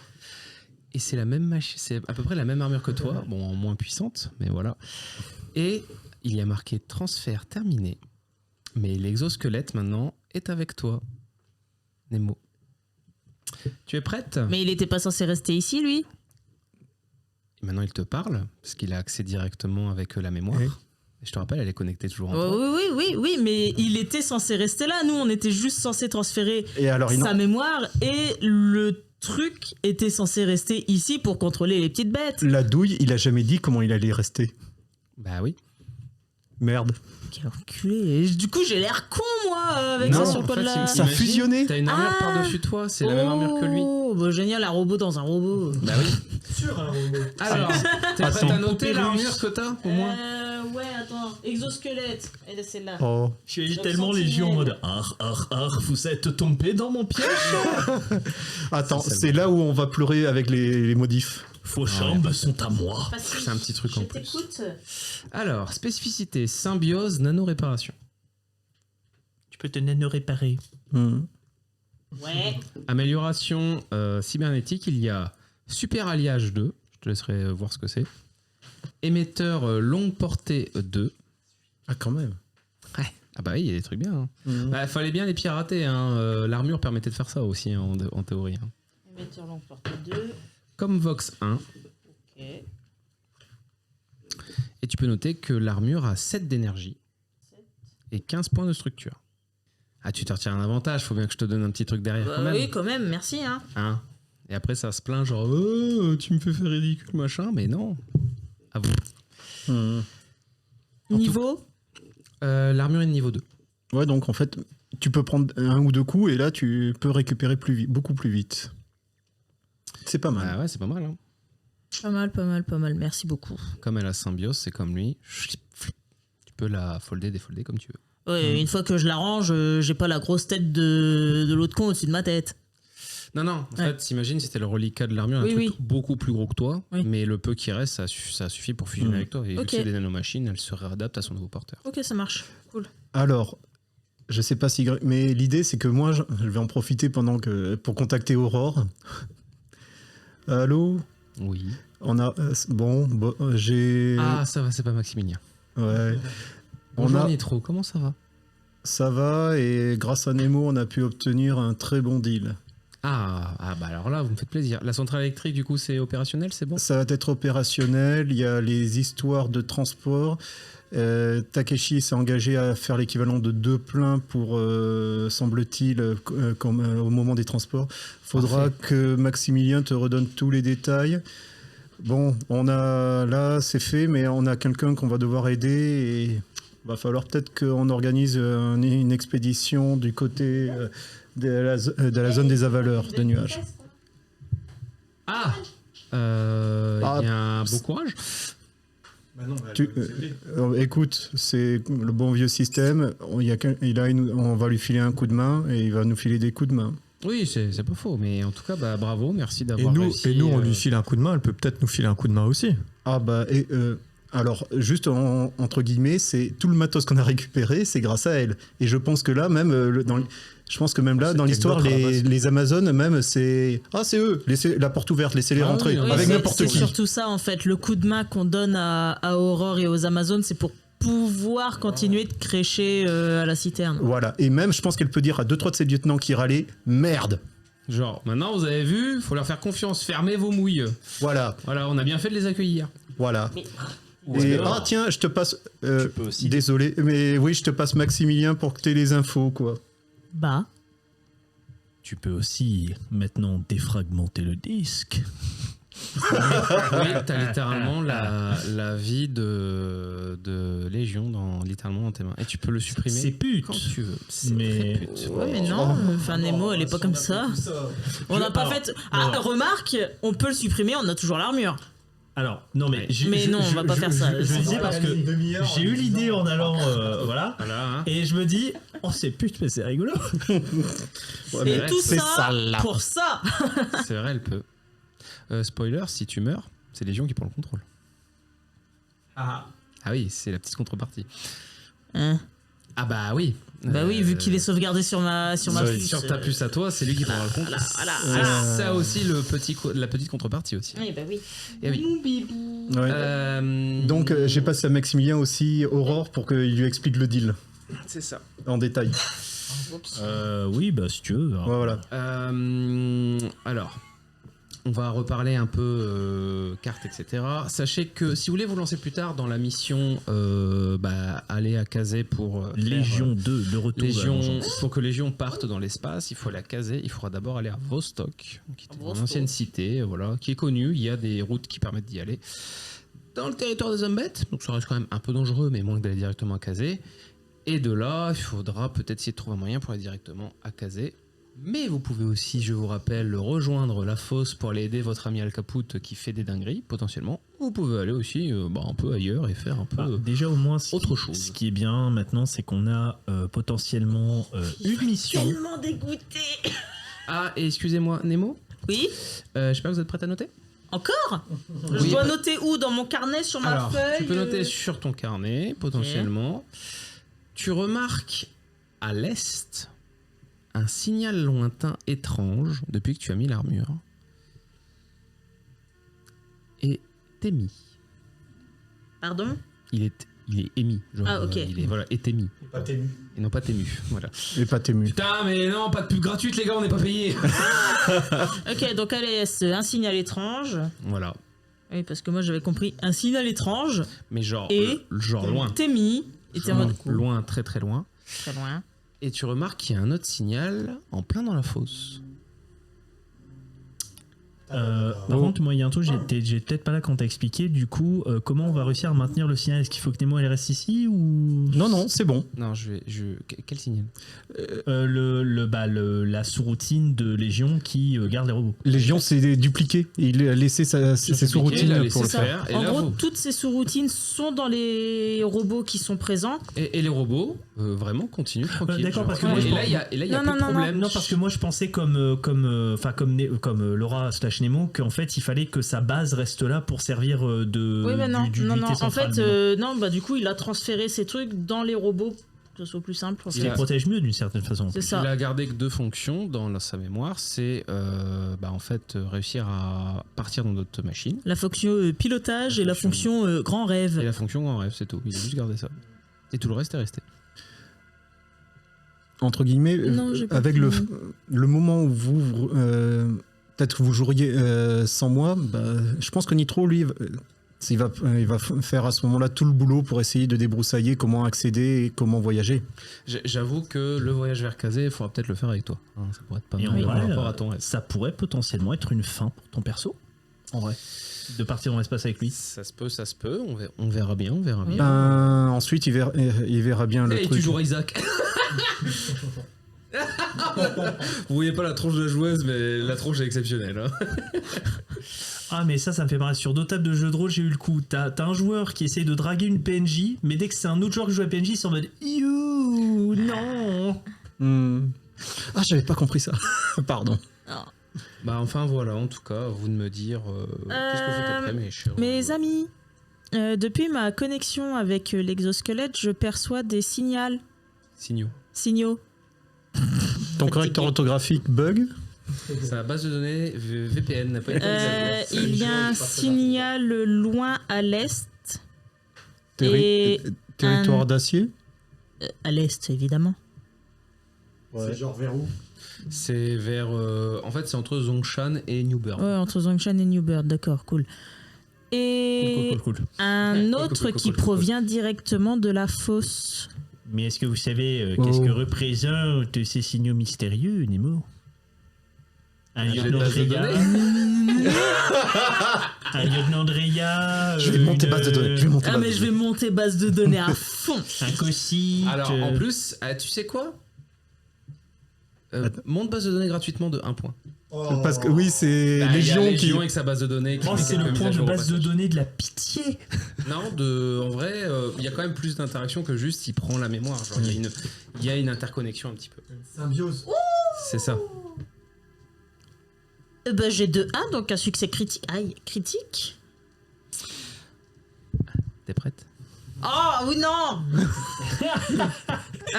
Et c'est la même machine, c'est à peu près la même armure que toi, bon, en moins puissante, mais voilà. Et il y a marqué transfert terminé. Mais l'exosquelette maintenant est avec toi, Nemo. Tu es prête? Mais il était pas censé rester ici, lui? Et maintenant il te parle, parce qu'il a accès directement avec la mémoire. Oui. Et je te rappelle, elle est connectée toujours en toi. Oui, mais il était censé rester là. Nous, on était juste censé transférer Et alors, sa mémoire et le truc était censé rester ici pour contrôler les petites bêtes. la douille, il a jamais dit comment il allait rester. Bah oui. Merde. Quel enculé. Et du coup, j'ai l'air con, moi, avec Non, ça sur le en coin fait, de la... Ça a Imagine, fusionné. T'as une armure Ah. par-dessus toi, c'est la même armure que lui. Oh, bah, génial, un robot dans un robot. Bah oui. Sur un robot. Alors, t'es prête Attends. à noter l'armure que t'as, au moins Ouais, attends. Exosquelette. Elle est celle-là. Oh. Je suis Genre tellement sentinelle. légion en mode vous êtes tombé dans mon piège. Attends, Ça, c'est c'est là où on va pleurer avec les modifs. Vos chambres sont à moi. C'est un petit truc en plus. Je t'écoute. Alors, spécificité, symbiose, nano-réparation. Tu peux te nano-réparer. Ouais. Amélioration cybernétique, il y a super alliage 2. Je te laisserai voir ce que c'est. Émetteur longue portée 2. Ah, quand même. Ouais. Ah bah oui, il y a des trucs bien. Hein. Bah, fallait bien les pirater. Hein. L'armure permettait de faire ça aussi, hein, en théorie. Hein. Émetteur longue portée 2. Comme Vox 1. Ok. Et tu peux noter que l'armure a 7 d'énergie et 15 points de structure. Ah, tu te retires un avantage, faut bien que je te donne un petit truc derrière Bah quand même. oui, quand même, merci. Hein. Hein. Et après, ça se plaint genre, tu me fais faire ridicule, machin, mais non. À vous. Niveau L'armure est de niveau 2. Ouais, donc en fait, tu peux prendre un ou deux coups et là, tu peux récupérer plus vite, beaucoup plus vite. C'est pas mal. Ah ouais, c'est pas mal. Hein. Pas mal. Merci beaucoup. Comme elle a symbiose, c'est comme lui. Tu peux la folder, défolder comme tu veux. Ouais, une fois que je l'arrange, j'ai pas la grosse tête de l'autre con au-dessus de ma tête. Non, en Ouais. fait, t'imagines, c'était le reliquat de l'armure, un Oui, truc oui. beaucoup plus gros que toi, Oui. mais le peu qui reste, ça suffit pour fusionner avec toi. Et vu Ok. que c'est des nanomachines, elles se réadaptent à son nouveau porteur. Ok, ça marche. Cool. Alors, je sais pas si... Mais l'idée, c'est que moi, je vais en profiter pour contacter Aurore. Allô? Oui. On a... j'ai... Ah, ça va, c'est pas Maximilien. Ouais. Bonjour Nitro, comment ça va? Ça va, et grâce à Nemo, on a pu obtenir un très bon deal. Ah, bah alors là, vous me faites plaisir. La centrale électrique, du coup, c'est opérationnel, c'est bon? Ça va être opérationnel, il y a les histoires de transport. Takeshi s'est engagé à faire l'équivalent de 2 pleins pour, semble-t-il, au moment des transports. Faudra Parfait. que Maximilien te redonne tous les détails. Bon, là, c'est fait, mais on a quelqu'un qu'on va devoir aider et va falloir peut-être qu'on organise une expédition du côté de la zone des avaleurs de nuages. Ah Ah, bien, bon courage. Écoute, c'est le bon vieux système. On va lui filer un coup de main et il va nous filer des coups de main. Oui, c'est pas faux, mais en tout cas, bah, bravo, merci Et d'avoir nous, réussi. on lui file un coup de main, elle peut peut-être nous filer un coup de main aussi. Ah bah, alors, juste entre guillemets, c'est tout le matos qu'on a récupéré, c'est grâce à elle. Et je pense que là, même, je pense que même là, C'est dans l'histoire, quelqu'un d'autre à la base. les Amazones, même, c'est... Ah, c'est eux, laissez la porte ouverte, laissez-les Ah rentrer, oui, avec c'est- n'importe c'est qui. surtout ça, en fait. Le coup de main qu'on donne à Aurore et aux Amazones, c'est pour pouvoir continuer de crécher à la citerne. Voilà, et même, je pense qu'elle peut dire à 2-3 de ses lieutenants qui râlaient, merde. Genre, maintenant, vous avez vu, faut leur faire confiance, fermez vos mouilles. Voilà, Voilà, on a bien fait de les accueillir. voilà. Ouais, Et, alors. tiens, je te passe... peux aussi- désolé, mais oui, je te passe Maximilien pour que tu aies les infos, quoi. Bah, Tu peux aussi maintenant défragmenter le disque. Oui, t'as littéralement la vie de Légion littéralement dans tes mains. Et tu peux le supprimer C'est pute. quand tu veux. C'est Mais- très pute. ouais, mais non. Enfin, Nemo, elle est pas comme ça. On n'a pas Alors, fait. Ah, remarque, on peut le supprimer, on a toujours l'armure. Alors, non, mais... Mais non, on va pas faire ça. Je disais parce que j'ai eu l'idée en allant... voilà. Voilà, hein. Et je me dis, oh c'est pute, mais c'est rigolo. Et mais tout c'est ça, ça, là. pour ça. C'est vrai, elle peut. Spoiler, si tu meurs, c'est Légion qui prend le contrôle. Ah oui, c'est la petite contrepartie. Hein. Ah bah oui. Bah oui, vu qu'il est sauvegardé sur ma puce. Sur ta puce à toi, c'est lui qui prendra le contrôle. voilà. C'est ça aussi la petite contrepartie aussi. Oui, bah oui. Eh oui. Mon bibou. Ouais. Donc, j'ai passé à Maximilien aussi Aurore pour qu'il lui explique le deal c'est ça. en détail. Oui, bah si tu veux. Ouais, voilà. Alors, on va reparler un peu cartes, etc. Sachez que si vous voulez vous lancer plus tard dans la mission, aller à Kazé pour Légion 2, de retour. Légion, à la vengeance. pour que Légion parte dans l'espace, il faut aller à Kazé. Il faudra d'abord aller à Vostok, qui est une Vostok. ancienne cité, voilà, qui est connue. Il y a des routes qui permettent d'y aller. Dans le territoire des Umbettes, donc ça reste quand même un peu dangereux, mais moins que d'aller directement à Kazé. Et de là, il faudra peut-être essayer de trouver un moyen pour aller directement à Kazé. Mais vous pouvez aussi, je vous rappelle, rejoindre la fosse pour aller aider votre ami Alcaput qui fait des dingueries, potentiellement. Vous pouvez aller aussi un peu ailleurs et faire un peu Déjà au moins autre chose. Ce qui est bien maintenant, c'est qu'on a potentiellement une mission. Tellement dégoûté. Ah, et excusez-moi, Nemo, Oui. je sais pas, vous êtes prête à noter? Encore? Je Oui, dois bah- noter où? Dans mon carnet, sur ma Alors, feuille? tu peux noter sur ton carnet, potentiellement. Tu remarques à l'est un signal lointain étrange depuis que tu as mis l'armure. Et t'es mis. Pardon? Il est émis. Genre, Ah, ok. Il est, voilà, est émis. Pas tému. Et non pas t'ému. Voilà. Et pas t'ému. Putain, mais non, pas de pub gratuite, les gars, on n'est pas payés. Ok, donc à l'est, un signal étrange. Voilà. Oui, parce que moi j'avais compris un signal étrange. Mais genre, Et genre loin. T'es mis. Et t'es en mode Loin, très très loin. très loin. Et tu remarques qu'il y a un autre signal en plein dans la fosse. Par contre, moi, il y a un truc, j'ai peut-être pas là quand t'as expliqué. Du coup, comment on va réussir à maintenir le signal? Est-ce qu'il faut que Nemo elle reste ici ou Non, c'est bon. Non, quel signal? la sous-routine de Légion qui garde les robots? Légion, c'est dupliqué. Il a laissé ses Il a sous-routines laissé pour le ça. faire. Et En là, gros, vous- toutes ces sous-routines sont dans les robots qui sont présents. Et les robots, vraiment, continuent tranquille. D'accord, parce que genre. moi, je Et là, pense- il y a Non, plus non, de non, problème. Non, parce que moi je pensais comme Laura / Nemo qu'en fait il fallait que sa base reste là pour servir de Oui, mais non, non. d'unité En centrale. fait, non, bah du coup, il a transféré ces trucs dans les robots pour que ce soit plus simple. Ce qui les protège mieux d'une certaine façon. C'est Il ça. a gardé que 2 fonctions dans sa mémoire, c'est en fait réussir à partir dans notre machine. La fonction pilotage et la fonction- fonction grand Et rêve. la fonction en rêve, c'est tout. Il a juste gardé ça. Et tout le reste est resté. Entre guillemets, Non, j'ai pas avec pu. le moment où vous peut-être que vous joueriez sans moi, je pense que Nitro, lui, il va faire à ce moment-là tout le boulot pour essayer de débroussailler comment accéder et comment voyager. J'avoue que le voyage vers Kazé, il faudra peut-être le faire avec toi. Hein, ça pourrait être pas Et mal en par vrai, rapport à ton reste. ça pourrait potentiellement être une fin pour ton perso. En vrai. De partir dans l'espace avec lui. Ça se peut. On verra bien, on verra bien. Ensuite, il verra bien le Et truc. tu joueras Isaac. Vous voyez pas la tronche de la joueuse, mais la tronche est exceptionnelle. Hein. Ah mais ça me fait marrer. Sur d'autres tables de jeux de rôle, j'ai eu le coup. T'as un joueur qui essaye de draguer une PNJ, mais dès que c'est un autre joueur qui joue à PNJ, c'est en mode you non. Ah, j'avais pas compris ça. Pardon. Bah enfin voilà, en tout cas, vous de me dire qu'est-ce que vous faites après, mes chers. Mes amis, depuis ma connexion avec l'exosquelette, je perçois des signaux. Ton correcteur orthographique bug. C'est la base de données VPN n'a pas été mise à jour. Il y a un signal loin à l'est. Terri- Territoire d'acier. À l'est, évidemment. C'est genre vers où? C'est vers. En fait, c'est entre Zongshan et Newburn. Ouais, entre Zongshan et Newbird, d'accord, cool. Et Cool. un autre cool, qui cool. provient directement de la fosse. Mais est-ce que vous savez qu'est-ce que représentent ces signaux mystérieux, Nemo? Un J'ai lieutenant de base de Drea. Un lieutenant Drea. Je vais monter base de données. Je vais monter Ah, base mais de je vais données. monter base de données à fond. Un cossite. Alors, en plus, tu sais quoi Monte base de données gratuitement de 1 point. Parce que oui, c'est Bah, il y a Légion qui. Légion avec sa base de données. qui Oh, fait c'est quelques le mises point à de jour au base de passage. données de la pitié. Non, en vrai, il y a quand même plus d'interaction que juste il prend la mémoire. Genre, il y a une interconnexion un petit peu. Symbiose. C'est ça. Bah, j'ai 2-1, donc un succès critique. Aïe, critique. T'es prête? Oh, oui, non.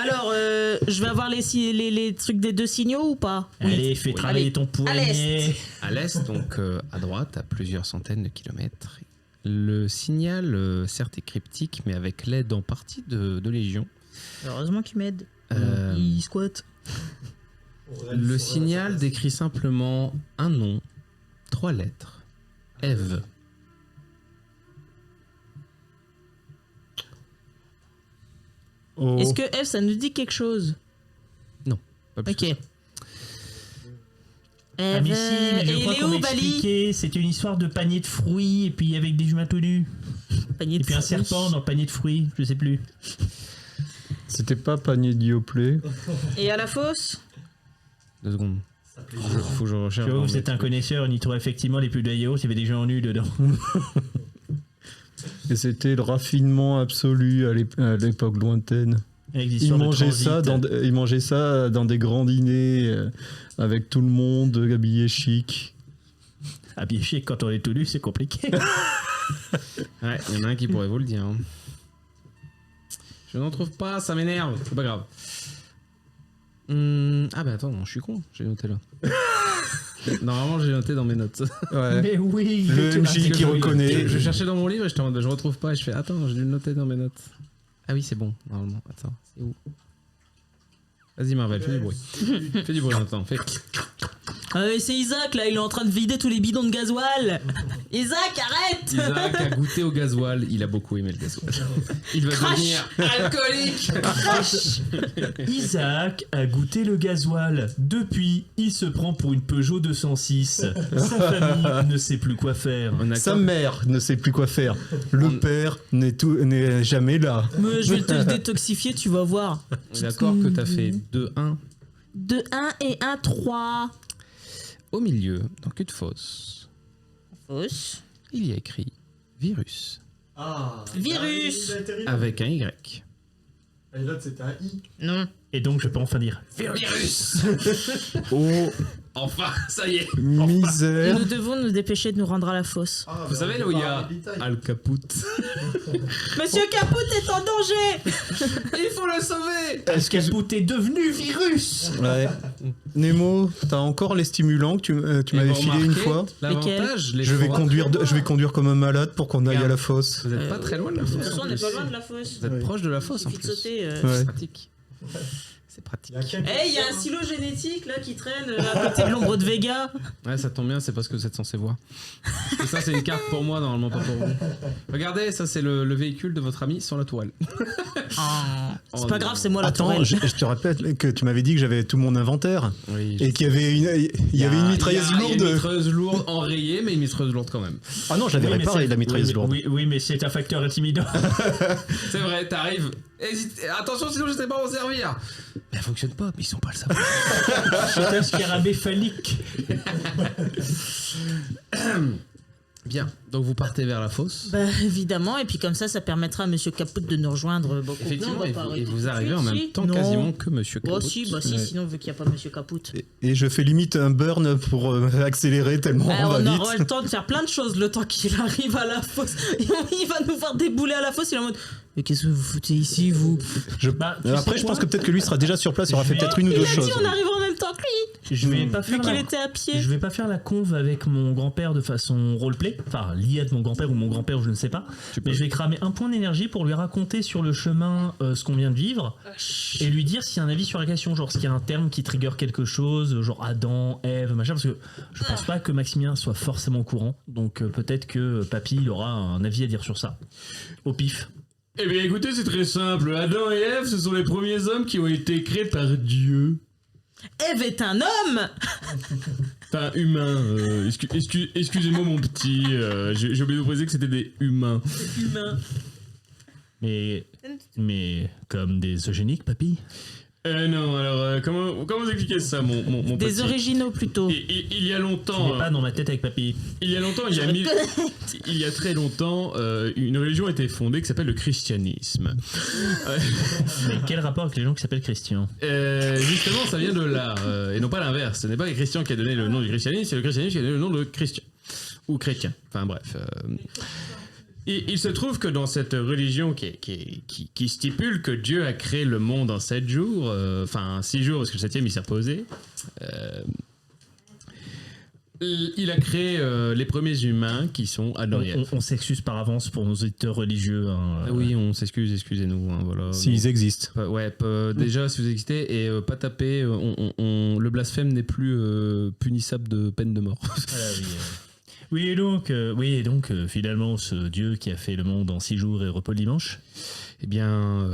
Alors, je vais avoir les trucs des 2 signaux ou pas? Allez, fais travailler Allez. ton poignet. À l'est, donc à droite, à plusieurs centaines de kilomètres. Le signal, certes, est cryptique, mais avec l'aide en partie de Légion. Heureusement qu'il m'aide. Euh, Il squatte. Le signal décrit simplement un nom, 3 lettres. Eve. Oh. Est-ce que F, ça nous dit quelque chose? Pas plus Ok. que ça. Ah mais si, mais et je il crois est qu'on m'a où, Bali? expliqué, c'était une histoire de panier de fruits, et puis avec des humains tout nus. Panier Et de puis un fruits. serpent dans le panier de fruits, je sais plus. C'était pas panier Dioplay. Et à la fosse? 2 secondes. Faut que je recherche. Tu vois, dans vous mes êtes un trucs. connaisseur, on y trouve effectivement les pubs de yaourt, il y avait des gens nus dedans. Et c'était le raffinement absolu à l'époque lointaine. Avec des Ils histoires de mangeaient, transit. ils mangeaient ça dans des grands dîners avec tout le monde habillé chic. Habillé chic quand on est tout nu, c'est compliqué. Ouais, il y en a un qui pourrait vous le dire. Hein. Je n'en trouve pas, ça m'énerve. C'est pas grave. Ah bah attends, non, je suis con, j'ai noté là. Normalement, j'ai noté dans mes notes. Ouais. Mais oui, Le MJ qui reconnaît. Je cherchais dans mon livre et j'étais en mode, je retrouve pas et je fais attends, j'ai dû le noter dans mes notes. Ah oui, c'est bon, normalement. Attends, c'est où? Vas-y Marvel, fais du bruit. Fais du bruit maintenant, fais. C'est Isaac là, il est en train de vider tous les bidons de gasoil. Isaac, arrête. Isaac a goûté au gasoil, il a beaucoup aimé le gasoil. Il va devenir alcoolique. Isaac a goûté le gasoil. Depuis, il se prend pour une Peugeot 206. Sa famille ne sait plus quoi faire. On a Sa mère ne sait plus quoi faire. Le père n'est jamais là. Mais je vais te le détoxifier, tu vas voir. On est d'accord que t'as fait 2-1. 2-1 et 1-3. Au milieu, dans Cul de Fosse, Fausse. il y a écrit virus Virus. avec un Y. Et l'autre, c'était un I. Non. Et donc, je peux enfin dire Virus. Oh, Enfin, ça y est. misère. Nous devons nous dépêcher de nous rendre à la fosse. Vous savez là où il y a Al Caput? Monsieur Caput est en danger. Il faut le sauver. est-ce qu'About est devenu virus? Ouais. Nemo, t'as encore les stimulants que tu Et m'avais vous filé une remarquez, fois. L'avantage, les Je vais fois- conduire comme un malade pour qu'on aille à la fosse. Vous êtes pas très loin de la De fosse. toute façon, en on n'est plus. pas loin de la fosse. Vous êtes proche de la fosse en Il suffit de plus. sauter. Ouais. C'est pratique. C'est pratique. Eh, il y a un silo génétique là qui traîne à côté de l'ombre de Vega. Ouais, ça tombe bien, c'est parce que vous êtes censé voir. Parce que ça, c'est une carte pour moi, normalement, pas pour vous. Regardez, ça, c'est le véhicule de votre ami sans la tourelle. C'est pas grave, c'est moi la Attends, tourelle. je te rappelle que tu m'avais dit que j'avais tout mon inventaire Oui, et qu'il y avait une mitrailleuse Il y a une lourde. mitrailleuse lourde enrayée, mais une mitrailleuse lourde quand même. Ah non, je l'avais Oui, mais réparée, c'est- la mitrailleuse oui, lourde. Oui, mais c'est un facteur intimidant. C'est vrai, t'arrives. Attention, sinon je sais pas m'en servir. Mais elle fonctionne pas, mais ils sont pas le savoir. C'est un scarabée phallique. Bien, donc vous partez vers la fosse. Bah évidemment, et puis comme ça permettra à Monsieur Caput de nous rejoindre beaucoup. Effectivement, Non, on va et pas vous, arrêter et tout vous de arrivez suite, en même si. temps Non. quasiment que Monsieur Oh Caput. si, bah si, Ouais. sinon vu qu'il n'y a pas Monsieur Caput. Et je fais limite un burn pour accélérer tellement Ah, on va on vite. aura le temps de faire plein de choses le temps qu'il arrive à la fosse. Il va nous voir débouler à la fosse, il est en mode mais qu'est-ce que vous foutez ici, vous? Bah, tu Après, sais je quoi pense que peut-être que lui sera déjà sur place, il aura Je fait vais- peut-être une ou Il deux a dit choses. on arrive en même temps que lui, Je vais pas vu faire qu'il la... était à pied. Je vais pas faire la conve avec mon grand-père de façon roleplay, enfin lié à mon grand-père ou mon grand-père, je ne sais pas. Mais je vais cramer un point d'énergie pour lui raconter sur le chemin ce qu'on vient de vivre et lui dire s'il y a un avis sur la question, genre s'il y a un terme qui trigger quelque chose, genre Adam, Ève, machin, parce que je pense pas que Maximien soit forcément au courant, donc peut-être que Papy il aura un avis à dire sur ça. Au pif. Eh bien écoutez, c'est très simple. Adam et Ève, ce sont les premiers hommes qui ont été créés par Dieu. Ève est un homme. Enfin, humain. Excusez-moi mon petit. J'ai oublié de vous préciser que c'était des humains. Humain. Mais comme des eugéniques, Papy. Non, alors comment vous expliquer ça, mon petit? Des originaux plutôt. Il y a Tu longtemps. n'es pas dans ma tête avec Papy. Il y a longtemps, il y a très longtemps, une religion a été fondée qui s'appelle le christianisme. Mais quel rapport avec les gens qui s'appellent Christian? Justement, ça vient de là, et non pas l'inverse. Ce n'est pas les chrétiens qui a donné le nom du christianisme, c'est le christianisme qui a donné le nom de Christian. Ou chrétien. Enfin bref. Et il se trouve que dans cette religion qui stipule que Dieu a créé le monde en 7 jours, enfin 6 jours parce que le 7e il s'est reposé, il a créé les premiers humains qui sont Adam et Ève. On s'excuse par avance pour nos auditeurs religieux. Hein. Oui, on s'excuse, excusez-nous. Hein, voilà. S'ils existent. Ouais, déjà si vous existez, et pas taper, le blasphème n'est plus punissable de peine de mort. Voilà, oui, et donc, finalement, ce Dieu qui a fait le monde en 6 jours et repos le dimanche. Eh bien,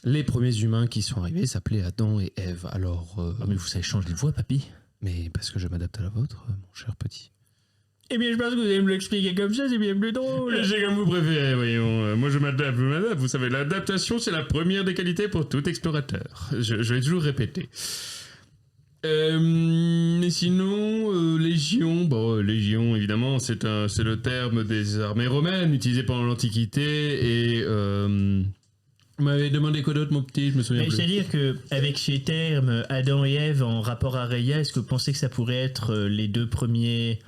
les premiers humains qui sont arrivés s'appelaient Adam et Ève. Alors, Ah, mais vous savez changer de voix, papy. mais parce que je m'adapte à la vôtre, mon cher petit. Eh bien, je pense que vous allez me l'expliquer comme ça, c'est bien plus drôle. J'ai comme vous préférez, voyons. Moi, je m'adapte, Vous savez, l'adaptation, c'est la première des qualités pour tout explorateur. Je vais toujours répéter. Mais sinon, Légion, Légion évidemment c'est le terme des armées romaines utilisé pendant l'Antiquité et vous m'avez demandé quoi d'autre mon petit, je me souviens plus. C'est-à-dire qu'avec ces termes Adam et Ève en rapport à Raya, est-ce que vous pensez que ça pourrait être les deux premières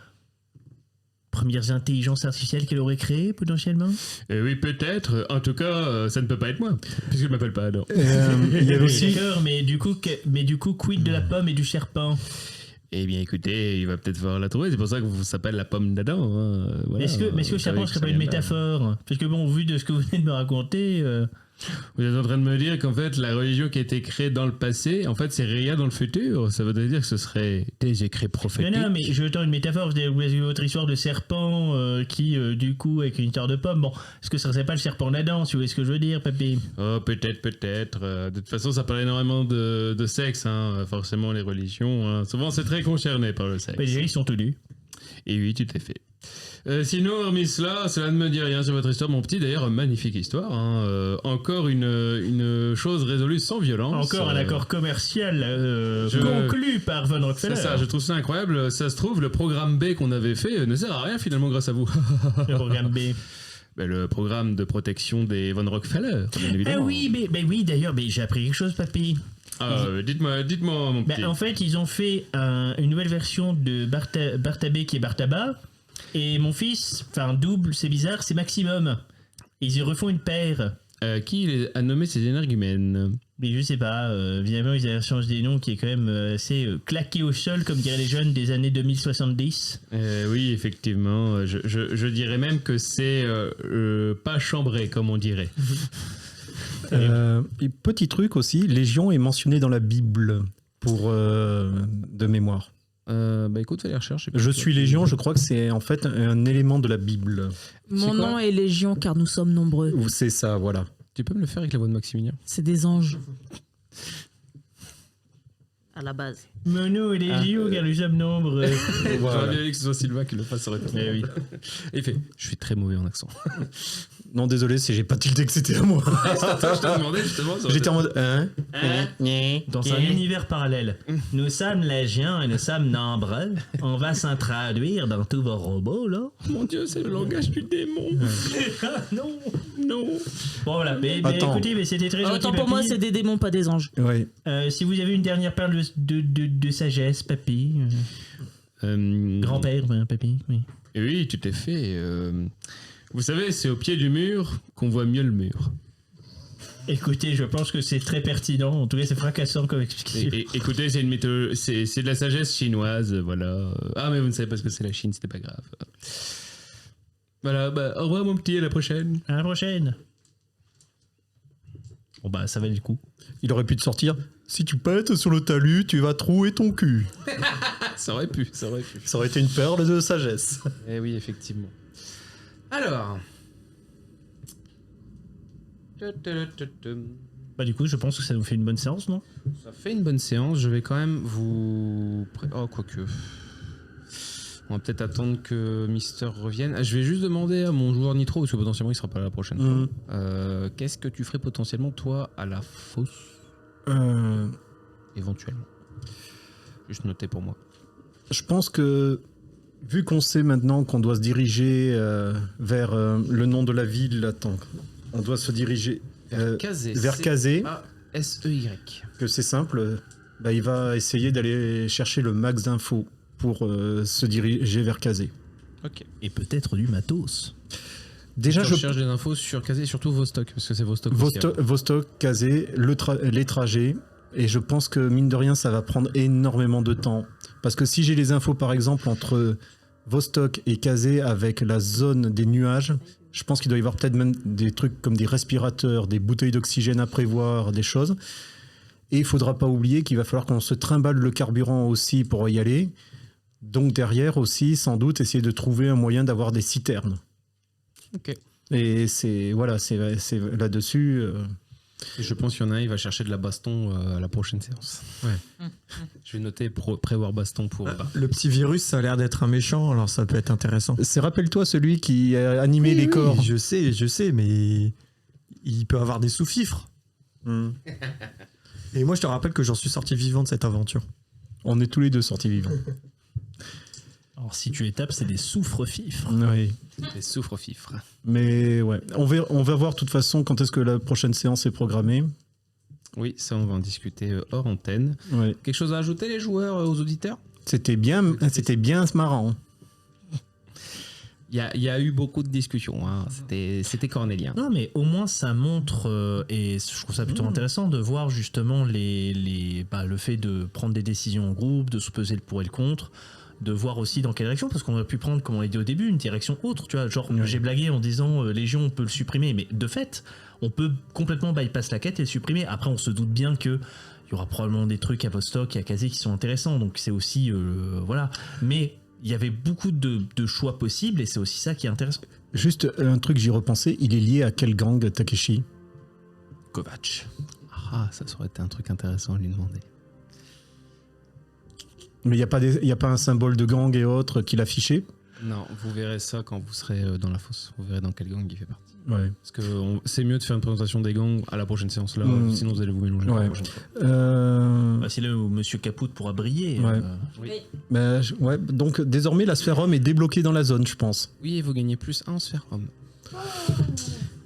intelligences artificielles qu'elle aurait créées potentiellement? Oui peut-être, en tout cas ça ne peut pas être moi, puisque je m'appelle pas Adam. Il y a aussi. D'accord, mais du coup, quid de la pomme et du serpent? Eh bien écoutez, il va peut-être falloir la trouver, c'est pour ça que ça s'appelle la pomme d'Adam. Hein. Voilà, Est-ce que le serpent serait pas une métaphore? Parce que bon, vu de ce que vous venez de me raconter... Vous êtes en train de me dire qu'en fait la religion qui a été créée dans le passé, en fait c'est Raya dans le futur. Ça voudrait dire que ce serait des écrits prophétiques. Non, mais je tends une métaphore. Vous avez votre histoire de serpent qui, du coup, avec une histoire de pomme. Bon, est-ce que ça serait pas le serpent d'Adam, si vous voyez ce que je veux dire, papy? Oh, peut-être. De toute façon, ça parle énormément de sexe, hein. Forcément, les religions. Hein. Souvent, c'est très concerné par le sexe. Déjà, ils sont tous nus. Et oui, tout à fait. Sinon, hormis cela ne me dit rien sur votre histoire, mon petit. D'ailleurs, magnifique histoire. Hein. Encore une chose résolue sans violence. Encore un accord commercial conclu par Von Rockefeller. C'est ça, je trouve ça incroyable. Ça se trouve, le programme B qu'on avait fait ne sert à rien finalement grâce à vous. Le programme B. Le programme de protection des Von Rockefeller, bien évidemment. Ah oui, oui, d'ailleurs, j'ai appris quelque chose, papy. Dites-moi, mon petit. En fait, ils ont fait une nouvelle version de Bartabé qui est Bartaba. Et mon fils, double, c'est bizarre, c'est Maximum. Ils y refont une paire. Qui a nommé ces énergumènes? Mais je sais pas, évidemment, ils ont changé des noms qui est quand même assez claqué au sol, comme diraient les jeunes des années 2070. Oui, effectivement. Je dirais même que c'est pas chambré, comme on dirait. Et petit truc aussi, Légion est mentionné dans la Bible pour de mémoire. Écoute, fais les recherches. Je suis Légion, je crois que c'est en fait un élément de la Bible. Mon nom est Légion car nous sommes nombreux. C'est ça, voilà. Tu peux me le faire avec la voix de Maximilien? C'est des anges. À la base. Mono et Légion car nous sommes nombreux. J'aurais bien aimé que ce soit Sylvain qui le fasse, ça aurait été. Oui. Et il fait, je suis très mauvais en accent. Non, désolé, j'ai pas tilté que c'était à moi. Je t'ai demandé justement. J'étais en mode... Dans un univers parallèle, nous sommes légion et nous sommes nombreux. On va s'introduire dans tous vos robots, là. Mon Dieu, c'est le langage du démon. Non. Non. Bon, voilà. Mais Attends. écoutez, mais c'était très gentil. Autant pour moi, papy. c'est des démons, pas des anges. Ouais. Si vous avez une dernière perle de sagesse, papy. Grand-père, papy. Oui. Oui, tout à fait. Vous savez, c'est au pied du mur qu'on voit mieux le mur. Écoutez, je pense que c'est très pertinent. En tout cas, c'est fracassant comme explication. Écoutez, c'est une méthode, c'est de la sagesse chinoise, voilà. Ah, mais vous ne savez pas ce que c'est la Chine, c'était pas grave. Voilà, au revoir mon petit, à la prochaine. À la prochaine. Bon ça valait le coup. Il aurait pu te sortir. Si tu pètes sur le talus, tu vas trouer ton cul. Ça aurait pu. Ça aurait été une perle de sagesse. Eh oui, effectivement. Alors. Du coup, je pense que ça nous fait une bonne séance, non? Ça fait une bonne séance. Je vais quand même vous. Oh, quoique. On va peut-être attendre que Mister revienne. Je vais juste demander à mon joueur Nitro, parce que potentiellement il sera pas là la prochaine fois. Qu'est-ce que tu ferais potentiellement, toi, à la fosse? Éventuellement. Juste noter pour moi. Je pense que, vu qu'on sait maintenant qu'on doit se diriger vers le nom de la ville, attends, on doit se diriger Kazé. vers Kazé, A-S-E-Y. que c'est simple, il va essayer d'aller chercher le max d'infos pour se diriger vers Kazé. Ok. Et peut-être du matos. Déjà, je cherche des infos sur Kazé et surtout Vostok, parce que c'est Vostok. Vostok, Kazé, les trajets, et je pense que mine de rien, ça va prendre énormément de temps. Parce que si j'ai les infos, par exemple, entre Vostok et Kazé avec la zone des nuages, je pense qu'il doit y avoir peut-être même des trucs comme des respirateurs, des bouteilles d'oxygène à prévoir, des choses. Et il faudra pas oublier qu'il va falloir qu'on se trimballe le carburant aussi pour y aller. Donc derrière aussi, sans doute, essayer de trouver un moyen d'avoir des citernes. Ok. Et c'est là-dessus... Et je pense qu'il y en a un, il va chercher de la baston à la prochaine séance. Ouais. Je vais noter prévoir baston pour... Le petit virus, ça a l'air d'être un méchant, alors ça peut être intéressant. C'est, rappelle-toi, celui qui a animé les corps. Je sais, mais il peut avoir des sous-fifres. Et moi, je te rappelle que j'en suis sorti vivant de cette aventure. On est tous les deux sortis vivants. Alors si tu les tapes, c'est des souffres-fifres. Oui. Les souffres-fifres. Mais ouais, on va voir de toute façon quand est-ce que la prochaine séance est programmée. Oui, ça, on va en discuter hors antenne. Ouais. Quelque chose à ajouter, les joueurs, aux auditeurs? C'était bien marrant. Il y a eu beaucoup de discussions. Hein. C'était cornélien. Non, mais au moins ça montre, et je trouve ça plutôt intéressant de voir justement le fait de prendre des décisions en groupe, de se peser le pour et le contre, de voir aussi dans quelle direction, parce qu'on aurait pu prendre, comme on l'a dit au début, une direction autre. Tu vois, genre, j'ai blagué en disant Légion, on peut le supprimer, mais de fait, on peut complètement bypass la quête et le supprimer. Après, on se doute bien que il y aura probablement des trucs à Vostok et à Kazé qui sont intéressants, donc c'est aussi voilà. Mais il y avait beaucoup de choix possibles et c'est aussi ça qui est intéressant. Juste un truc, j'y repensais, il est lié à quel gang, Takeshi? Kovacs. Ah, ça aurait été un truc intéressant à lui demander. Mais il n'y a pas un symbole de gang et autres qu'il affichait? Non, vous verrez ça quand vous serez dans la fosse. Vous verrez dans quel gang il fait partie. Ouais. Parce que c'est mieux de faire une présentation des gangs à la prochaine séance là, sinon vous allez vous mélanger Ouais. la prochaine fois. Bah, c'est là où Monsieur Capoute pourra briller. Ouais. Oui. Ouais, donc désormais la sphère homme est débloquée dans la zone, je pense. Oui, et vous gagnez plus 1 en sphère homme.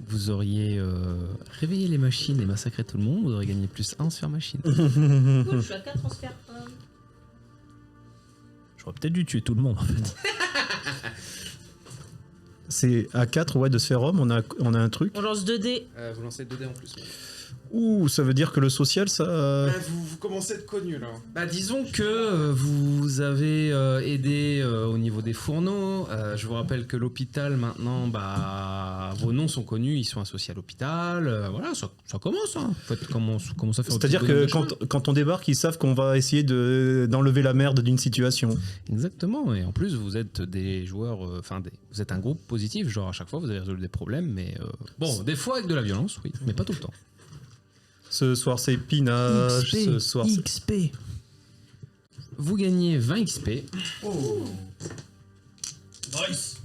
Vous auriez réveillé les machines et massacré tout le monde, vous auriez gagné plus 1 en sphère machine. Cool, je suis à 4 transferts. J'aurais peut-être dû tuer tout le monde en fait. C'est à 4, ouais, de sphère homme, on a un truc. On lance 2 dés. Vous lancez 2 dés en plus. Ouh, ça veut dire que le social, ça... Vous commencez à être connu là. Bah, disons que vous avez aidé au niveau des fourneaux. Je vous rappelle que l'hôpital maintenant, bah, vos noms sont connus, ils sont associés à l'hôpital. Voilà, ça commence. Hein. En fait, comment ça fait? C'est-à-dire que quand on débarque, ils savent qu'on va essayer d'enlever la merde d'une situation. Exactement. Et en plus, vous êtes des joueurs, vous êtes un groupe positif. Genre à chaque fois, vous avez résolu des problèmes, mais bon, des fois avec de la violence, oui, mais pas tout le temps. Ce soir, c'est pinage. XP, Ce soir, XP. Vous gagnez 20 XP. Nice.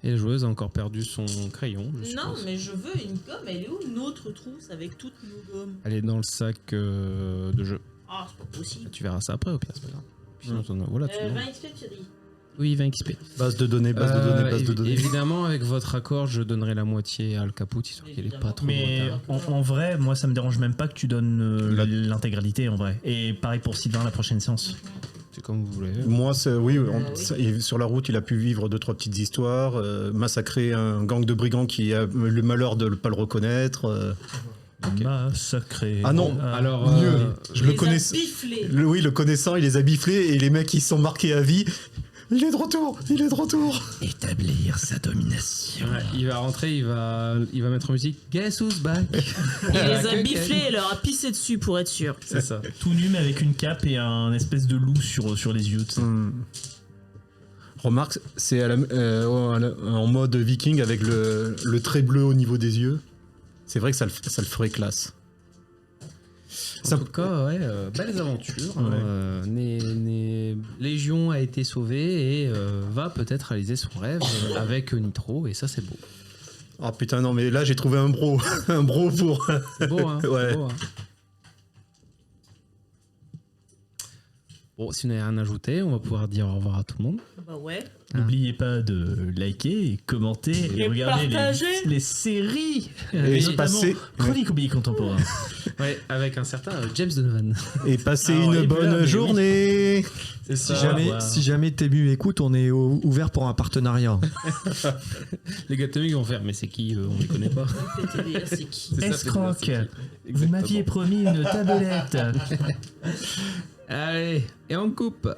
Et la joueuse a encore perdu son crayon. je Non, suppose. mais je veux une gomme. Elle est où notre trousse avec toutes nos gommes? Elle est dans le sac de jeu. Ah, c'est pas possible. Tu verras ça après au pire, c'est pas grave. Puis sinon, voilà, tu 20 XP, tu as dit. Oui, 20 XP. base de données, base de données. Évidemment, avec votre accord, je donnerai la moitié à Al Caput, histoire qu'il ait pas trop Mais de retard. en vrai, moi ça me dérange même pas que tu donnes l'intégralité en vrai. Et pareil pour Sylvain la prochaine séance. C'est comme vous voulez. Moi, et sur la route, il a pu vivre 2-3 petites histoires, massacrer un gang de brigands qui a le malheur de ne pas le reconnaître. Massacré. Ah non, Alors, mieux. Je le Les connais. a biflés. Oui, le connaissant, il les a biflés et les mecs, ils sont marqués à vie. Il est de retour, il est de retour. Établir sa domination. ouais, il va rentrer, il va mettre en musique Guess who's back. Il les a biflés et leur a pissé dessus pour être sûr. C'est ça. Tout nu mais avec une cape et un espèce de loup sur les yeux. Tu sais. Remarque, c'est en mode viking avec le trait bleu au niveau des yeux. C'est vrai que ça le ferait classe. En tout cas, ouais, belles aventures. Ouais. Légion a été sauvée et va peut-être réaliser son rêve avec Nitro, et ça c'est beau. Oh putain, non, mais là j'ai trouvé un bro. Un bro pour. C'est beau, hein. Ouais. C'est beau, hein. Bon, si vous n'avez rien ajouté, on va pouvoir dire au revoir à tout le monde. Bah ouais. N'oubliez pas de liker et commenter et, Et regarder partager. les séries. Et notamment passer- Chronique oubliée contemporain. Ouais, avec un certain James Donovan. Et passer Alors, une et bonne là, mais journée. C'est Si jamais Tébu écoute, on est ouvert pour un partenariat. Les gars de Tommy vont faire, mais c'est qui on les connaît pas. C'est qui? C'est ça, Escroc, c'est qui. vous m'aviez promis une tablette. Allez, et on coupe.